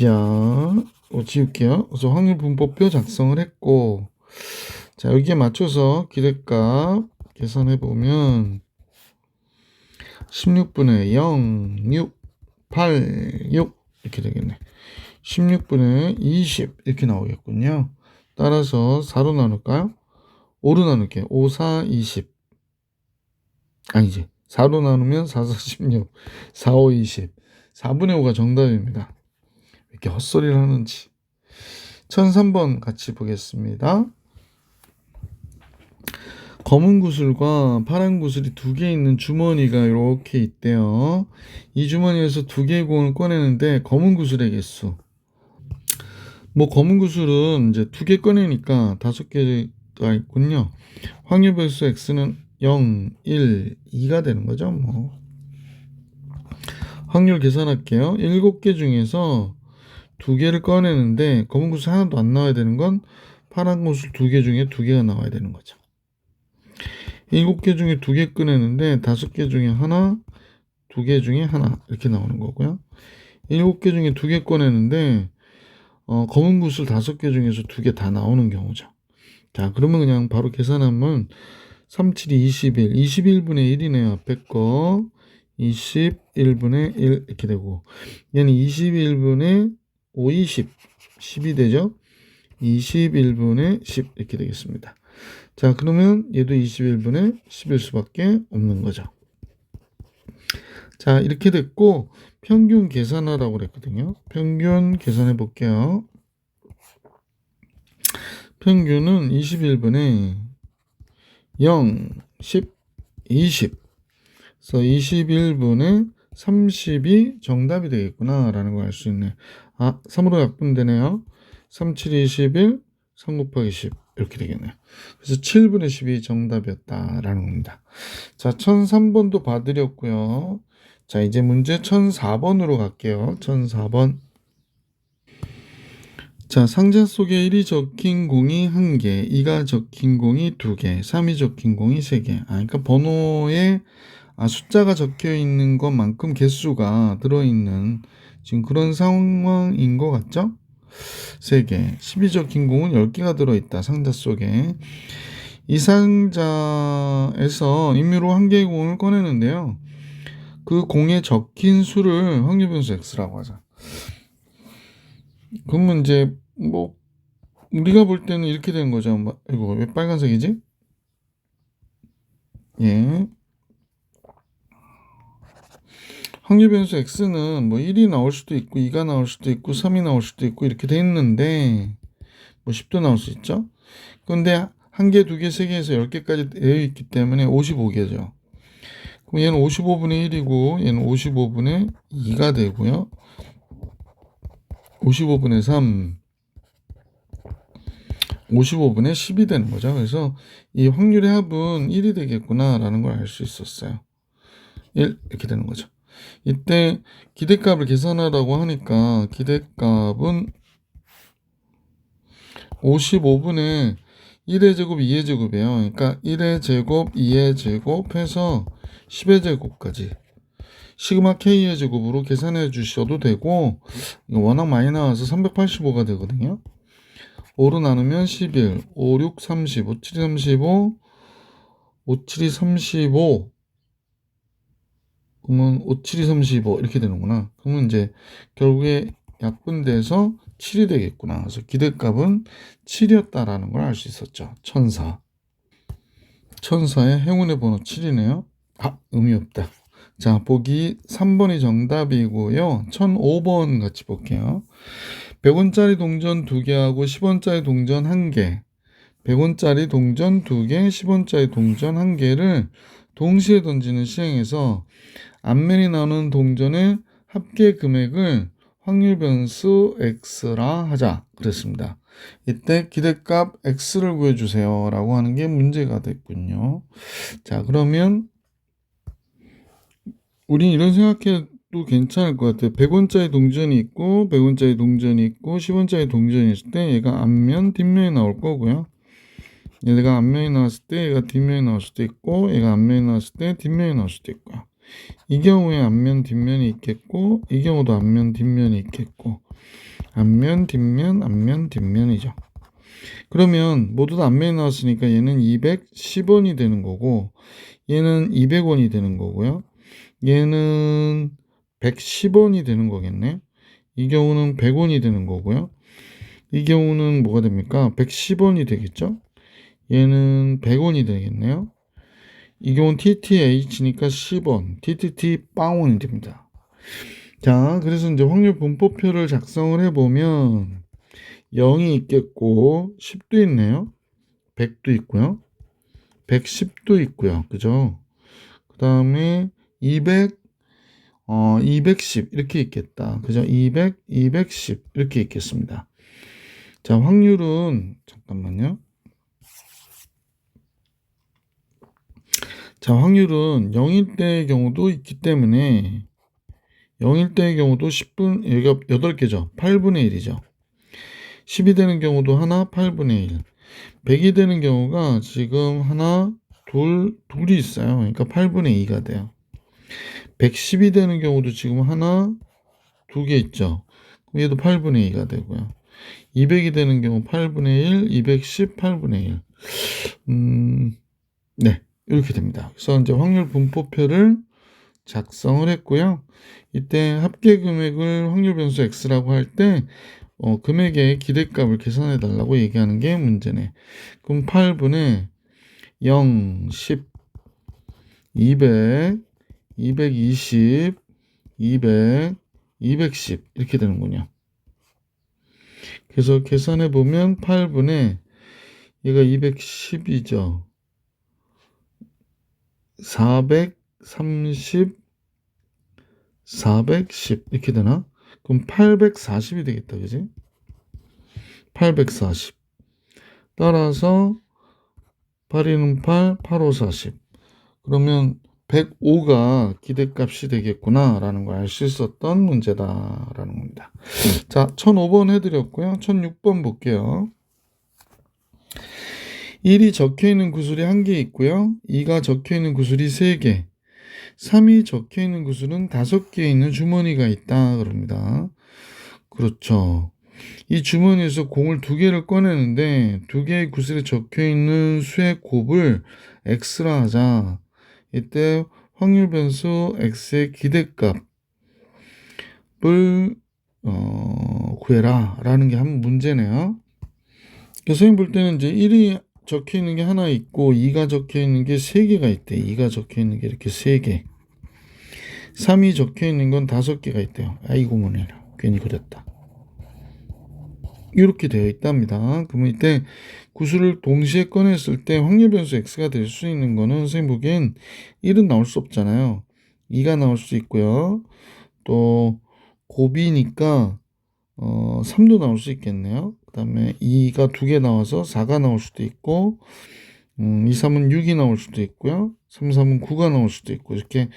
자, 지울게요. 그래서 확률 분포표 작성을 했고, 자, 여기에 맞춰서 기대값 계산해 보면 16분의 0, 6, 8, 6 이렇게 되겠네. 16분의 20 이렇게 나오겠군요. 따라서 4로 나눌까요? 5로 나눌게요. 5, 4, 20. 아니지. 4로 나누면 4, 4, 16. 4, 5, 20. 4분의 5가 정답입니다. 왜 이렇게 헛소리를 하는지. 1003번 같이 보겠습니다. 검은 구슬과 파란 구슬이 2개 있는 주머니가 이렇게 있대요. 이 주머니에서 2개의 공을 꺼내는데 검은 구슬의 개수. 뭐 검은 구슬은 이제 2개 꺼내니까 5개가 있군요. 확률 변수 x는 0, 1, 2가 되는 거죠. 뭐 확률 계산할게요. 7개 중에서 2개를 꺼내는데 검은 구슬 하나도 안 나와야 되는 건 파란 구슬 2개 중에 2개가 나와야 되는 거죠. 7개 중에 2개 꺼내는데 5개 중에 하나, 2개 중에 하나 이렇게 나오는 거고요. 7개 중에 2개 꺼내는데 검은 구슬 5개 중에서 2개 다 나오는 경우죠. 자, 그러면 그냥 바로 계산하면 3, 7, 21, 21분의 1이네요. 앞에 거 21분의 1 이렇게 되고 얘는 21분의 5, 20, 10이 되죠. 21분의 10 이렇게 되겠습니다. 자, 그러면 얘도 21분의 10일 수밖에 없는 거죠. 자, 이렇게 됐고 평균 계산하라고 그랬거든요. 평균 계산해 볼게요. 평균은 21분의 0, 10, 20. 그래서 21분의 30이 정답이 되겠구나 라는 걸 알 수 있네. 3으로 약분되네요. 3, 7, 21, 3 곱하기 10 이렇게 되겠네요. 그래서 7분의 10이 정답이었다라는 겁니다. 자, 1003번도 봐드렸고요. 자, 이제 문제 1004번으로 갈게요. 1004번. 자, 상자 속에 1이 적힌 공이 1개, 2가 적힌 공이 2개, 3이 적힌 공이 3개. 그러니까 번호에 숫자가 적혀 있는 것만큼 개수가 들어있는 지금 그런 상황인 것 같죠? 3개. 12 적힌 공은 10개가 들어있다. 상자 속에. 이 상자에서 임의로 1개의 공을 꺼내는데요. 그 공에 적힌 수를 확률 변수 x라고 하자. 그러면 이제 뭐 우리가 볼 때는 이렇게 되는 거죠. 이거 왜 빨간색이지? 예. 확률 변수 x는 뭐 1이 나올 수도 있고 2가 나올 수도 있고 3이 나올 수도 있고 이렇게 돼 있는데 뭐 10도 나올 수 있죠. 근데 1개, 2개, 3개에서 10개까지 되어 있기 때문에 55개죠. 그럼 얘는 55분의 1이고 얘는 55분의 2가 되고요. 55분의 3, 55분의 10이 되는 거죠. 그래서 이 확률의 합은 1이 되겠구나라는 걸 알 수 있었어요. 1 이렇게 되는 거죠. 이때 기대값을 계산하라고 하니까 기대값은 55분의 1의 제곱, 2의 제곱이에요. 그러니까 1의 제곱, 2의 제곱 해서 10의 제곱까지 시그마 K의 제곱으로 계산해 주셔도 되고, 이거 워낙 많이 나와서 385가 되거든요. 5로 나누면 11, 5, 6, 30, 5, 7, 35, 5, 7, 35, 그러면 5, 7, 35 이렇게 되는구나. 그러면 이제 결국에 약분돼서 7이 되겠구나. 그래서 기대값은 7이었다라는 걸 알 수 있었죠. 천사. 천사의 행운의 번호 7이네요. 아, 의미 없다. 자, 보기 3번이 정답이고요. 1005번 같이 볼게요. 100원짜리 동전 2개하고 10원짜리 동전 1개, 100원짜리 동전 2개, 10원짜리 동전 1개를 동시에 던지는 시행에서 앞면이 나오는 동전의 합계 금액을 확률 변수 x라 하자 그랬습니다. 이때 기대값 x를 구해주세요 라고 하는 게 문제가 됐군요. 자, 그러면 우린 이런 생각해도 괜찮을 것 같아요. 100원짜리 동전이 있고 100원짜리 동전이 있고 10원짜리 동전이 있을 때 얘가 앞면 뒷면이 나올 거고요. 얘가 앞면이 나왔을 때 얘가 뒷면이 나올 수도 있고, 얘가 앞면이 나왔을 때 뒷면이 나올 수도 있고요. 이 경우에 앞면 뒷면이 있겠고, 이 경우도 앞면 뒷면이 있겠고, 앞면 뒷면 앞면 뒷면이죠. 그러면 모두 다 앞면이 나왔으니까 얘는 210원이 되는 거고, 얘는 200원이 되는 거고요. 얘는 110원이 되는 거겠네. 이 경우는 100원이 되는 거고요. 이 경우는 뭐가 됩니까? 110원이 되겠죠? 얘는 100원이 되겠네요. 이 경우는 TTH니까 10원, TTT 빵원이 됩니다. 자, 그래서 이제 확률 분포표를 작성을 해보면 0이 있겠고 10도 있네요. 100도 있고요. 110도 있고요. 그죠? 그 다음에 200, 210 이렇게 있겠다. 그죠? 200, 210 이렇게 있겠습니다. 자, 확률은 잠깐만요. 자, 확률은 0일 때의 경우도 있기 때문에 0일 때의 경우도 10분, 여기가 8개죠. 8분의 1이죠. 10이 되는 경우도 하나 8분의 1. 100이 되는 경우가 지금 하나, 둘이 있어요. 그러니까 8분의 2가 돼요. 110이 되는 경우도 지금 하나, 2개 있죠. 그럼 얘도 8분의 2가 되고요. 200이 되는 경우 8분의 1, 210, 8분의 1. 네. 이렇게 됩니다. 그래서 이제 확률 분포표를 작성을 했고요. 이때 합계 금액을 확률 변수 x라고 할 때 금액의 기대값을 계산해 달라고 얘기하는 게 문제네. 그럼 8분의 0, 10, 200, 220, 200, 210 이렇게 되는군요. 그래서 계산해 보면 8분의 얘가 210이죠. 430, 410 이렇게 되나? 그럼 840이 되겠다, 그지? 840. 따라서 8, 8, 8, 5, 40. 그러면 105가 기대값이 되겠구나 라는 걸 알 수 있었던 문제다라는 겁니다. 자, 1005번 해드렸고요. 1006번 볼게요. 1이 적혀있는 구슬이 1개 있고요. 2가 적혀있는 구슬이 3개. 3이 적혀있는 구슬은 5개 있는 주머니가 있다 그럽니다. 그렇죠. 이 주머니에서 공을 2개를 꺼내는데 2개의 구슬에 적혀있는 수의 곱을 x라 하자. 이때 확률 변수 x의 기대값을 구해라 라는 게 한 문제네요. 선생님 볼 때는 이제 1이 적혀 있는 게 하나 있고 2가 적혀 있는 게 3개가 있대. 2가 적혀 있는 게 이렇게 3개. 3이 적혀 있는 건 5개가 있대요. 아이고 뭐네라. 괜히 그랬다. 이렇게 되어 있답니다. 그러면 이때 구슬을 동시에 꺼냈을 때 확률 변수 x가 될 수 있는 거는 선생님 보기엔 1은 나올 수 없잖아요. 2가 나올 수 있고요. 또 곱이니까 3도 나올 수 있겠네요. 그 다음에 2가 2개 나와서 4가 나올 수도 있고 2, 3은 6이 나올 수도 있고요. 3, 3은 9가 나올 수도 있고 이렇게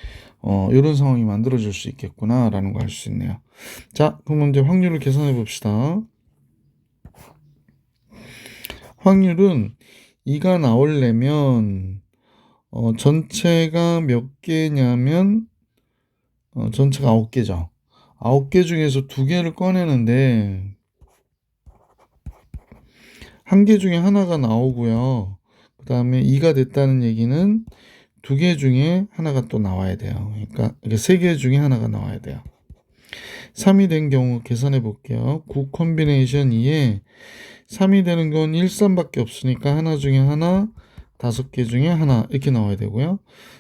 이런 상황이 만들어질 수 있겠구나 라는 걸 알 수 있네요. 자, 그럼 이제 확률을 계산해 봅시다. 확률은 2가 나오려면 전체가 몇 개냐면 전체가 9개죠. 9개 중에서 2개를 꺼내는데 1개 중에 하나가 나오고요. 그 다음에 2가 됐다는 얘기는 2개 중에 하나가 또 나와야 돼요. 그러니까 이게 3개 중에 하나가 나와야 돼요. 3이 된 경우 계산해 볼게요. 9 콤비네이션 2에 3이 되는 건 1, 3밖에 없으니까 하나 중에 하나, 5개 중에 하나 이렇게 나와야 되고요.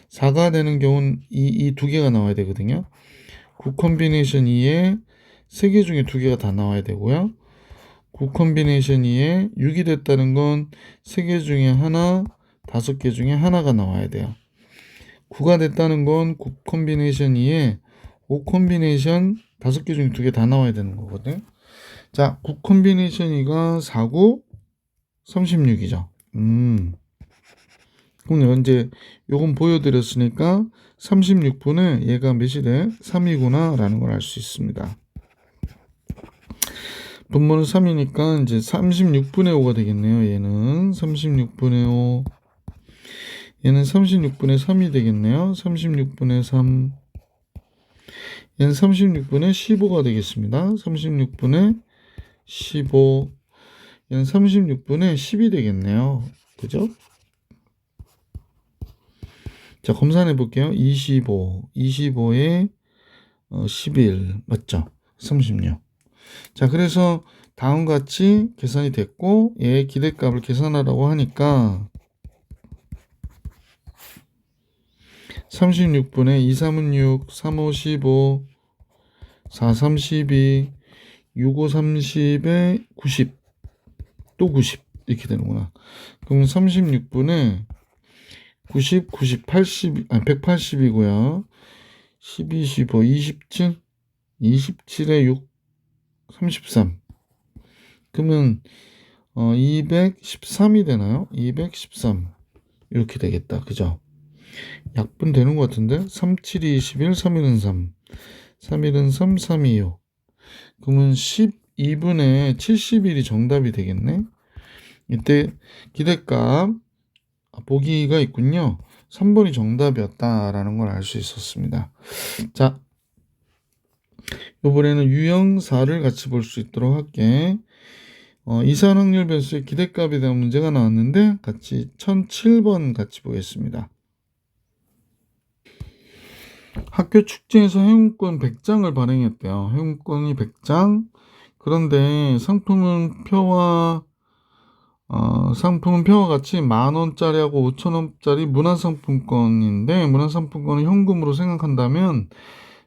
4가 되는 경우는 이 2개가 나와야 되거든요. 9 콤비네이션 2에 3개 중에 2개가 다 나와야 되고요. 9 콤비네이션 2에 6이 됐다는 건 3개 중에 하나, 5개 중에 하나가 나와야 돼요. 9가 됐다는 건 9 콤비네이션 2에 5 콤비네이션 5개 중에 2개 다 나와야 되는 거거든. 자, 9 콤비네이션 2가 4, 9, 36이죠. 그럼 이제 요건 보여드렸으니까 36분에 얘가 몇이 돼? 3이구나 라는 걸 알 수 있습니다. 분모는 3이니까 이제 36분의 5가 되겠네요. 얘는 36분의 5. 얘는 36분의 3이 되겠네요. 36분의 3. 얘는 36분의 15가 되겠습니다. 36분의 15. 얘는 36분의 10이 되겠네요. 그죠? 자, 검사해 볼게요. 25. 25에 11. 맞죠? 36. 자, 그래서 다음과 같이 계산이 됐고 얘의 기대값을 계산하라고 하니까 36분의 2, 3은 6, 3, 5, 15, 4, 3, 12, 6, 5, 30에 90, 또 90 이렇게 되는구나. 그럼 36분에 90, 90, 80, 180이고요. 12, 15, 27, 27에 6, 33. 그러면 213이 되나요? 213 이렇게 되겠다. 그죠? 약분 되는 것 같은데 3, 7, 21, 3일은 3, 3일은 3, 3, 2, 6. 그러면 12분의 71이 정답이 되겠네. 이때 기대값 보기가 있군요. 3번이 정답이었다라는 걸 알 수 있었습니다. 자, 이번에는 유형사를 같이 볼 수 있도록 할게. 이산 확률 변수의 기대값에 대한 문제가 나왔는데 같이 1007번 같이 보겠습니다. 학교 축제에서 행운권 100장을 발행했대요. 행운권이 100장. 그런데 상품은 표와 같이 10,000원짜리하고 5,000원짜리 문화상품권인데 문화상품권을 현금으로 생각한다면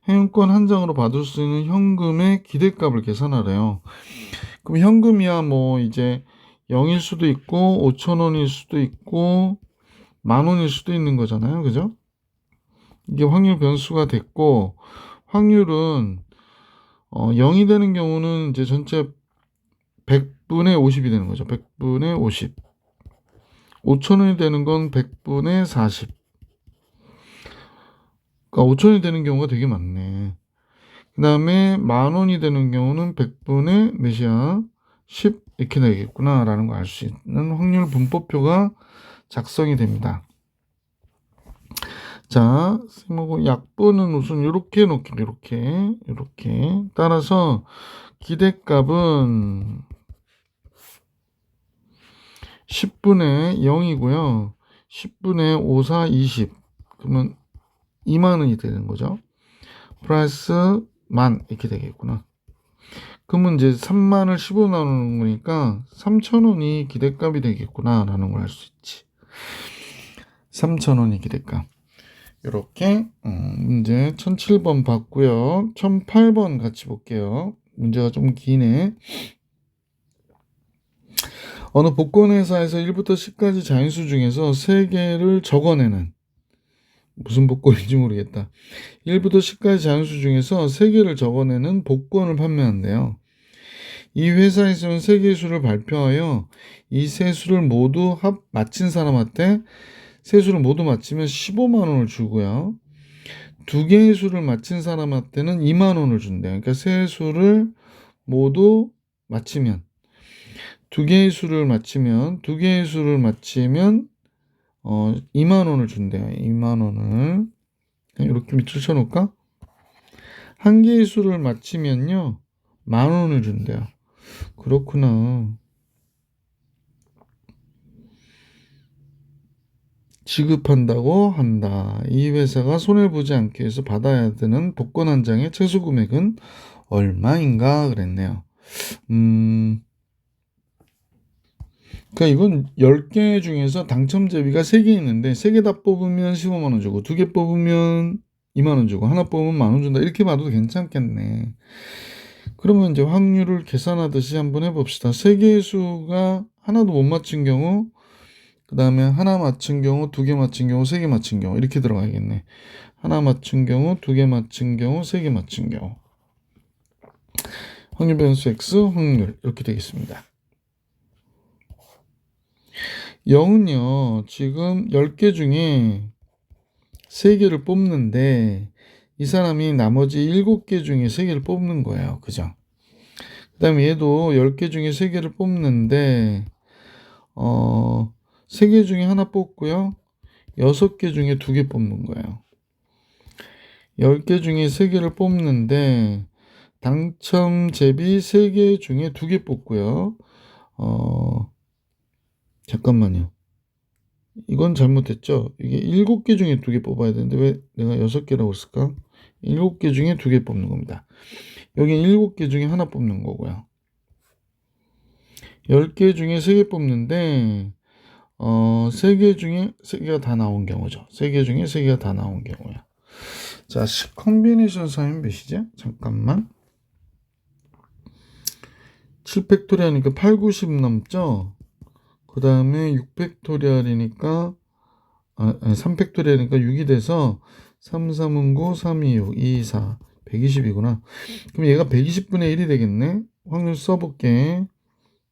행운권 한 장으로 받을 수 있는 현금의 기대값을 계산하래요. 그럼 현금이야 뭐 이제 0일 수도 있고 5,000원일 수도 있고 10,000원일 수도 있는 거잖아요. 그죠? 이게 확률 변수가 됐고 확률은 0이 되는 경우는 이제 전체 100분의 50이 되는 거죠. 100분의 50. 5,000원이 되는 건 100분의 40. 그러니까 5,000원이 되는 경우가 되게 많네. 그 다음에 10,000원이 되는 경우는 100분의 몇이야? 10 이렇게 되겠구나 라는 걸 알 수 있는 확률 분포표가 작성이 됩니다. 자, 쌤하고 약분은 우선 이렇게 놓기로 이렇게 따라서 기대값은 10분의 0이고요. 10분의 5, 4, 20. 그러면 2만 원이 되는 거죠. 플러스 만 이렇게 되겠구나. 그러면 이제 3만을 15 나누는 거니까 3,000원이 기대값이 되겠구나 라는 걸 알 수 있지. 3,000원이 기대값. 이렇게 문제 1007번 봤고요. 1008번 같이 볼게요. 문제가 좀 기네. 어느 복권회사에서 1부터 10까지 자인수 중에서 3개를 적어내는 무슨 복권인지 모르겠다. 1부터 10까지 자인수 중에서 3개를 적어내는 복권을 판매한대요. 이 회사에서는 3개의 수를 발표하여 이 세 수를 모두 맞힌 사람한테 세 수를 모두 맞히면 15만 원을 주고요. 2개의 수를 맞힌 사람한테는 2만 원을 준대요. 그러니까 세 수를 모두 맞히면 두 개의 수를 맞히면 2만 원을 준대요. 2만 원을. 이렇게 밑줄 쳐놓을까? 한 개의 수를 맞히면요, 10,000원을 준대요. 그렇구나. 지급한다고 한다. 이 회사가 손해보지 않기 위해서 받아야 되는 복권 한 장의 최소 금액은 얼마인가 그랬네요. 그러니까 이건 10개 중에서 당첨 제비가 3개 있는데 3개 다 뽑으면 15만 원 주고 2개 뽑으면 2만 원 주고 하나 뽑으면 10,000원 준다. 이렇게 봐도 괜찮겠네. 그러면 이제 확률을 계산하듯이 한번 해봅시다. 3개의 수가 하나도 못 맞힌 경우, 그 다음에 하나 맞힌 경우, 2개 맞힌 경우, 3개 맞힌 경우 이렇게 들어가야겠네. 하나 맞힌 경우, 2개 맞힌 경우, 3개 맞힌 경우. 확률 변수 X, 확률 이렇게 되겠습니다. 0은요, 지금 10개 중에 3개를 뽑는데 이 사람이 나머지 7개 중에 3개를 뽑는 거예요. 그죠? 그 다음에 얘도 10개 중에 3개를 뽑는데 3개 중에 하나 뽑고요. 6개 중에 2개 뽑는 거예요. 10개 중에 3개를 뽑는데 당첨 제비 3개 중에 2개 뽑고요. 잠깐만요. 이건 잘못했죠. 이게 7개 중에 2개 뽑아야 되는데 왜 내가 6개라고 했을까? 7개 중에 2개 뽑는 겁니다. 여기 7개 중에 하나 뽑는 거고요. 10개 중에 3개 뽑는데 3개 중에 3개가 다 나온 경우죠. 3개 중에 3개가 다 나온 경우야. 자, 컨비네이션 사인 몇이죠? 잠깐만. 7팩토리아니까 8, 90 넘죠? 그 다음에 6팩토리알이니까 3팩토리알이니까 6이 돼서 3, 3은 9, 3, 2, 6, 2, 4, 120이구나. 그럼 얘가 120분의 1이 되겠네. 확률 써볼게.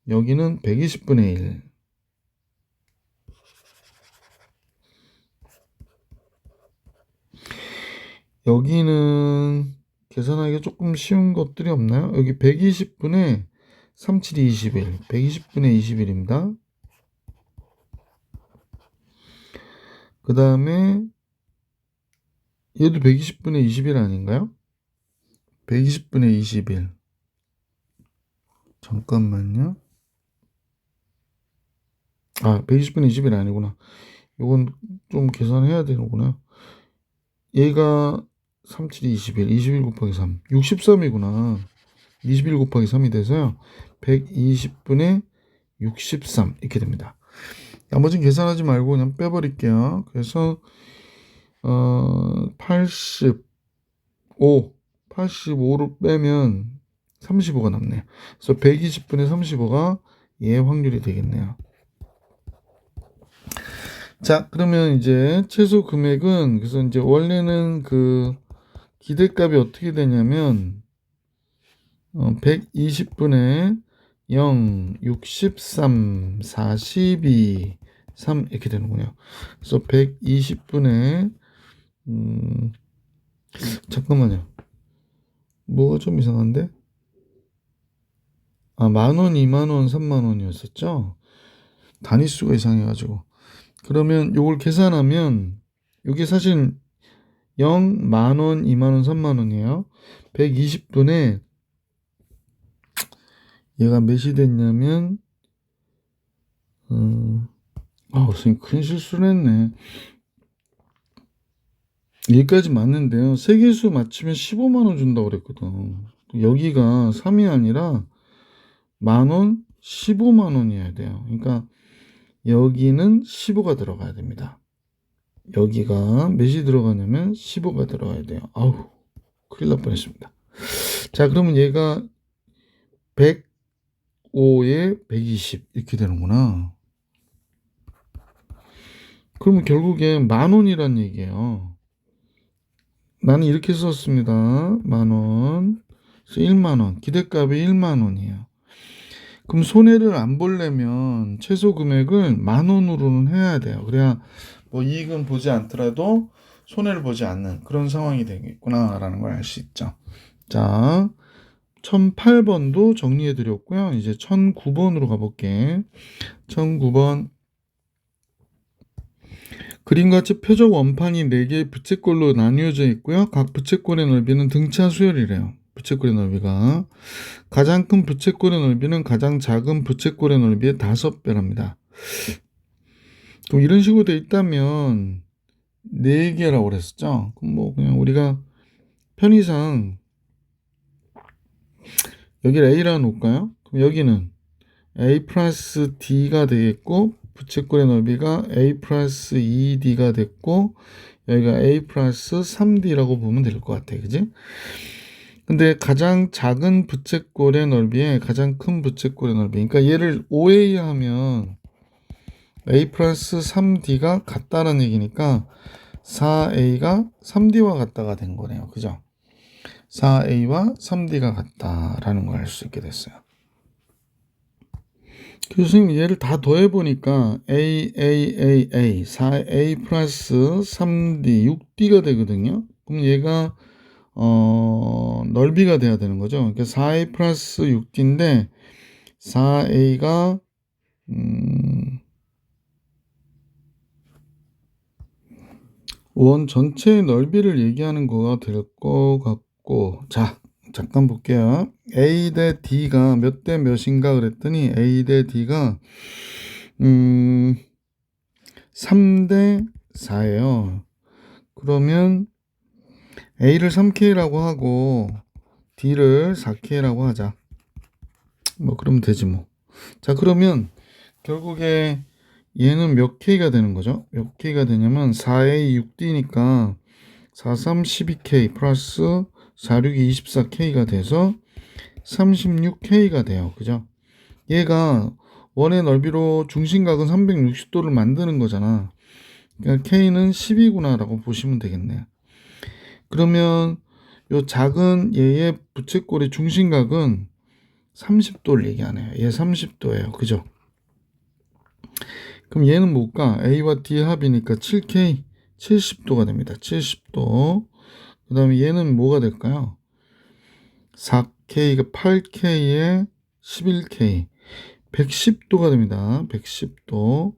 여기는 120분의 1. 여기는 계산하기가 조금 쉬운 것들이 없나요? 여기 120분의 3, 7, 21. 120분의 21입니다. 그 다음에 얘도 120분의 21 아닌가요? 120분의 21. 잠깐만요. 120분의 21 아니구나. 이건 좀 계산해야 되는구나. 얘가 3, 7, 21. 21 곱하기 3. 63이구나. 21 곱하기 3이 돼서요. 120분의 63 이렇게 됩니다. 나머지는 계산하지 말고 그냥 빼버릴게요. 그래서 85를 빼면 35가 남네요. 그래서 120분의 35가 얘 확률이 되겠네요. 자, 그러면 이제 최소 금액은, 그래서 이제 원래는 그 기대값이 어떻게 되냐면 120분의 0, 63, 42, 3 이렇게 되는군요. 그래서 120분의 잠깐만요. 뭐가 좀 이상한데? 10,000원, 20,000원, 30,000원이었었죠? 단위수가 이상해가지고. 그러면 요걸 계산하면 이게 사실 0, 10,000원, 20,000원, 30,000원이에요. 120분에 얘가 몇이 됐냐면 선생님 큰 실수를 했네. 여기까지 맞는데요. 세 개수 맞추면 15만 원 준다고 그랬거든. 여기가 3이 아니라 10,000원, 15만 원이어야 돼요. 그러니까 여기는 15가 들어가야 됩니다. 여기가 몇이 들어가냐면 15가 들어가야 돼요. 아우, 큰일 날 뻔했습니다. 자, 그러면 얘가 105에 120 이렇게 되는구나. 그러면 결국에 10,000원이란 얘기예요. 나는 이렇게 썼습니다. 10,000원, 1만원, 기대값이 1만원이에요. 그럼 손해를 안 보려면 최소 금액을 10,000원으로는 해야 돼요. 그래야 뭐 이익은 보지 않더라도 손해를 보지 않는 그런 상황이 되겠구나라는 걸 알 수 있죠. 자, 1008번도 정리해 드렸고요. 이제 1009번으로 가볼게. 1009번. 그림같이 표적 원판이 4개의 부채꼴로 나뉘어져 있고요. 각 부채꼴의 넓이는 등차 수열이래요. 부채꼴의 넓이가. 가장 큰 부채꼴의 넓이는 가장 작은 부채꼴의 넓이의 5배랍니다. 그럼 이런 식으로 돼 있다면 4개라고 그랬었죠. 그럼 뭐 그냥 우리가 편의상 여기를 A라 놓을까요? 그럼 여기는 A 플러스 D가 되겠고 부채꼴의 넓이가 A 플러스 2D가 됐고 여기가 A 플러스 3D라고 보면 될 것 같아. 그지? 근데 가장 작은 부채꼴의 넓이에 가장 큰 부채꼴의 넓이, 그러니까 얘를 OA 하면 A 플러스 3D가 같다는 얘기니까 4A가 3D와 같다가 된 거네요. 그죠? 4A와 3D가 같다라는 걸 알 수 있게 됐어요. 교수님 얘를 다 더해보니까 A 4A 플러스 3D 6D가 되거든요. 그럼 얘가 넓이가 돼야 되는 거죠. 그러니까 4A 플러스 6D인데 4A가 원 전체의 넓이를 얘기하는 거가 될 것 같고, 자 잠깐 볼게요. A 대 D가 몇 대 몇인가 그랬더니 A 대 D가 3대 4예요. 그러면 A를 3K라고 하고 D를 4K라고 하자. 뭐 그러면 되지 뭐. 자 그러면 결국에 얘는 몇 K가 되는 거죠? 몇 K가 되냐면 4A 6D니까 4, 3, 12K 플러스 4, 6, 24K가 돼서 36K가 돼요. 그죠? 얘가 원의 넓이로 중심각은 360도를 만드는 거잖아. 그러니까 K는 10이구나 라고 보시면 되겠네요. 그러면 요 작은 얘의 부채꼴의 중심각은 30도를 얘기하네요. 얘 30도예요. 그죠? 그럼 얘는 뭘까? A와 D 합이니까 7K 70도가 됩니다. 70도. 그 다음에 얘는 뭐가 될까요? 4K가 8K에 11K 110도가 됩니다. 110도.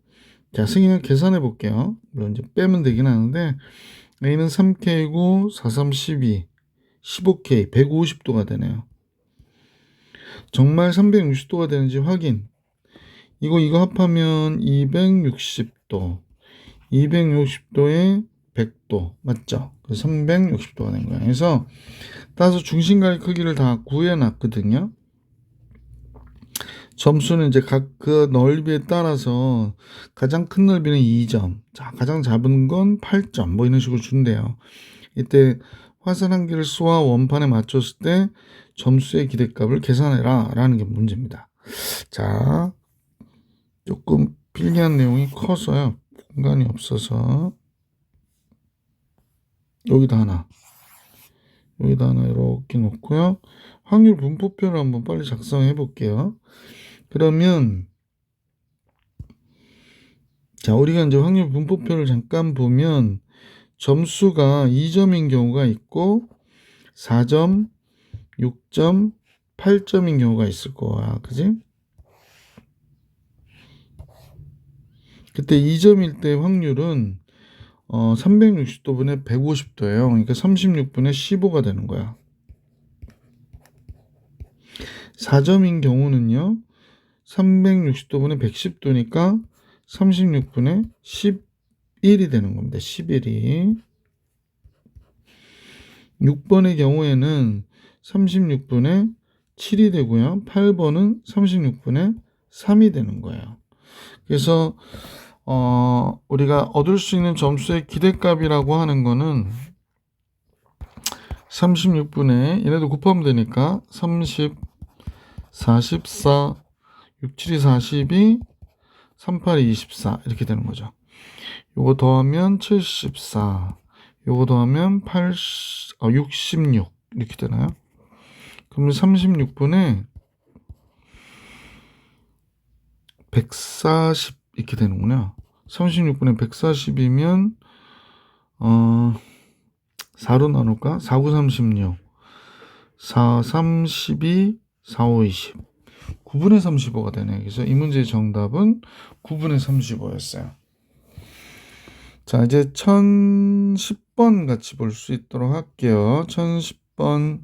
자, 승인을 계산해 볼게요. 물론 이제 빼면 되긴 하는데 A는 3K고 4, 3, 12 15K 150도가 되네요. 정말 360도가 되는지 확인. 이거 합하면 260도. 260도에 100도. 맞죠? 360도가 된 거예요. 그래서 따라서 중심각의 크기를 다 구해 놨거든요. 점수는 이제 각 그 넓이에 따라서 가장 큰 넓이는 2점. 자, 가장 작은 건 8점. 뭐 이런 식으로 준대요. 이때 화살 한 개를 쏘아 원판에 맞췄을 때 점수의 기대값을 계산해라 라는 게 문제입니다. 자, 조금 필기한 내용이 커서요. 공간이 없어서 여기다 하나 이렇게 놓고요. 확률 분포표를 한번 빨리 작성해 볼게요. 그러면 자, 우리가 이제 확률 분포표를 잠깐 보면 점수가 2점인 경우가 있고 4점, 6점, 8점인 경우가 있을 거야. 그지? 그때 2점일 때 확률은 360도분의 150도예요. 그러니까 36분의 15가 되는 거야. 4점인 경우는요. 360도분의 110도니까 36분의 11이 되는 겁니다. 11이. 6번의 경우에는 36분의 7이 되고요. 8번은 36분의 3이 되는 거예요. 그래서 우리가 얻을 수 있는 점수의 기대값이라고 하는 거는 36분의 얘네도 곱하면 되니까 30, 44, 6, 7이 42, 38이 24 이렇게 되는 거죠. 요거 더하면 74, 요거 더하면 66 이렇게 되나요? 그러면 36분의 140 이렇게 되는구나. 36분의 140이면 4로 나눌까? 4, 9, 36 4, 3, 12, 4, 5, 20. 9분의 35가 되네요. 그래서 이 문제의 정답은 9분의 35였어요. 자, 이제 1010번 같이 볼 수 있도록 할게요. 1010번.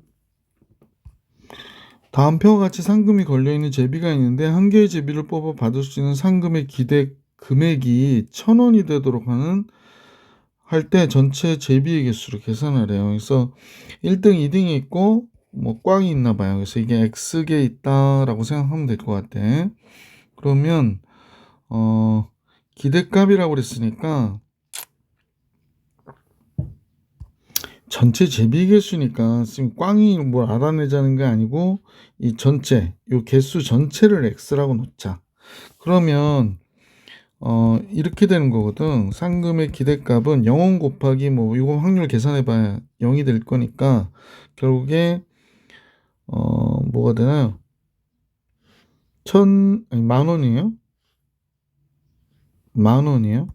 다음 표와 같이 상금이 걸려있는 제비가 있는데 한 개의 제비를 뽑아 받을 수 있는 상금의 기대 금액이 1,000원이 되도록 할 때 전체 제비의 개수를 계산하래요. 그래서 1등, 2등이 있고 뭐 꽝이 있나 봐요. 그래서 이게 X개 있다라고 생각하면 될 것 같아. 그러면 기대값이라고 그랬으니까 전체 제비 개수니까 지금 꽝이 뭘 알아내자는 게 아니고 이 전체 요 개수 전체를 X라고 놓자. 그러면 이렇게 되는 거거든. 상금의 기대값은 0원 곱하기 뭐 이거 확률 계산해 봐야 0이 될 거니까 결국에 뭐가 되나요? 만 원이에요? 만 원이에요?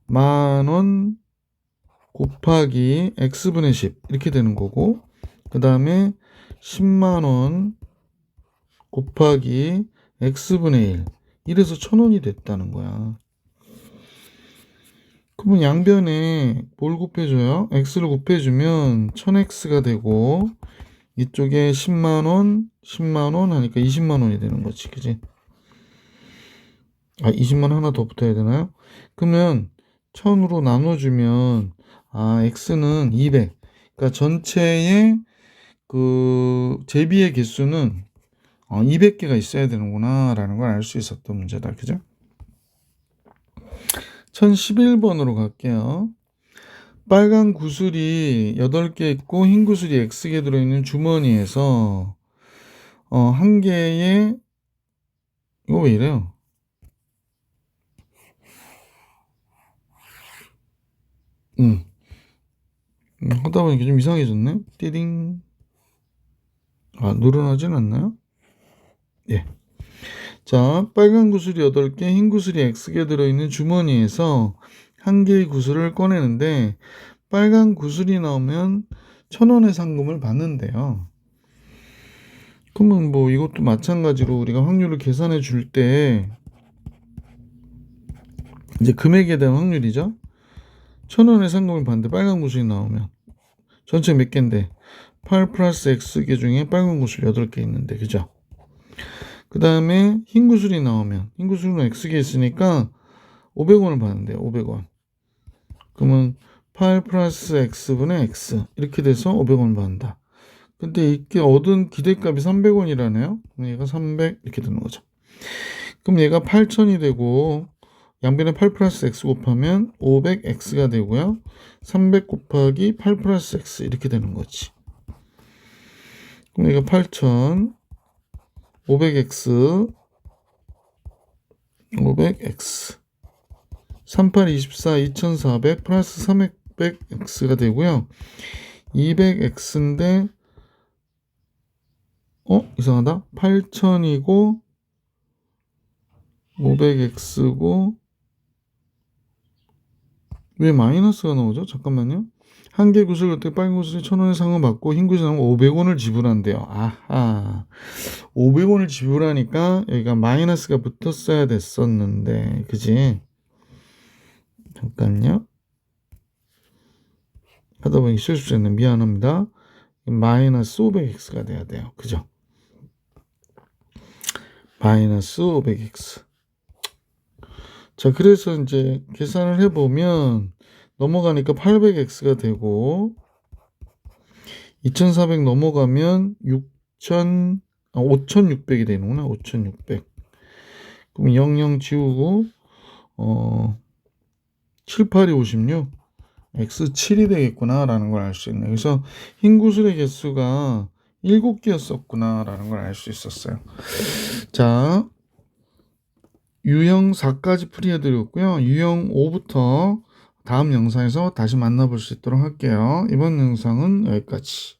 만 원 곱하기 x분의 10 이렇게 되는 거고, 그 다음에 10만 원 곱하기 x분의 1 이래서 1,000원이 됐다는 거야. 그러면 양변에 뭘 곱해줘요? x를 곱해주면 1000x가 되고 이쪽에 10만원 10만원 하니까 20만원이 되는 거지, 그지? 20만 하나 더 붙어야 되나요? 그러면 1000으로 나눠주면 x는 200. 그러니까 전체의 그 제비의 개수는 200개가 있어야 되는구나 라는 걸 알 수 있었던 문제다, 그죠? 1011번으로 갈게요. 빨간 구슬이 8개 있고 흰 구슬이 X개 들어있는 주머니에서 한 개에 이거 왜 이래요? 하다 보니까 좀 이상해졌네. 띠링. 늘어나진 않나요? 예. 자, 빨간 구슬이 8개, 흰 구슬이 X개 들어있는 주머니에서 한 개의 구슬을 꺼내는데 빨간 구슬이 나오면 1,000원의 상금을 받는데요. 그러면 뭐 이것도 마찬가지로 우리가 확률을 계산해 줄 때 이제 금액에 대한 확률이죠. 1,000원의 상금을 받는데 빨간 구슬이 나오면 전체 몇 개인데 8 플러스 X개 중에 빨간 구슬 8개 있는데, 그죠? 그 다음에 흰 구슬이 나오면 흰 구슬은 X개 있으니까 500원을 받는데요. 500원. 그러면 8 플러스 X분의 X 이렇게 돼서 500원 받는다. 근데 이게 얻은 기대값이 300원이라네요. 얘가 300 이렇게 되는 거죠. 그럼 얘가 8,000이 되고 양변에 8 플러스 X 곱하면 500X가 되고요. 300 곱하기 8 플러스 X 이렇게 되는 거지. 그럼 얘가 8,000 500X 500X 38, 24, 2400 플러스 300X가 되고요. 200X인데 이상하다. 8000이고 500X고 왜 마이너스가 나오죠? 잠깐만요. 한 개 구슬 그때 빨간 구슬이 1,000원의 상금 받고 흰 구슬이 나오면 500원을 지불한대요. 아하. 500원을 지불하니까 여기가 마이너스가 붙었어야 됐었는데, 그지? 잠깐요. 하다 보니 실수했네. 미안합니다. 마이너스 500x가 돼야 돼요. 그죠? 마이너스 500x. 자, 그래서 이제 계산을 해보면 넘어가니까 800x가 되고 2400 넘어가면 5600이 되는구나. 5600. 그럼 00 지우고 7, 8이 56 X7이 되겠구나 라는 걸 알 수 있네요. 그래서 흰 구슬의 개수가 7개였었구나 라는 걸 알 수 있었어요. 자, 유형 4까지 풀이해드렸고요. 유형 5부터 다음 영상에서 다시 만나볼 수 있도록 할게요. 이번 영상은 여기까지.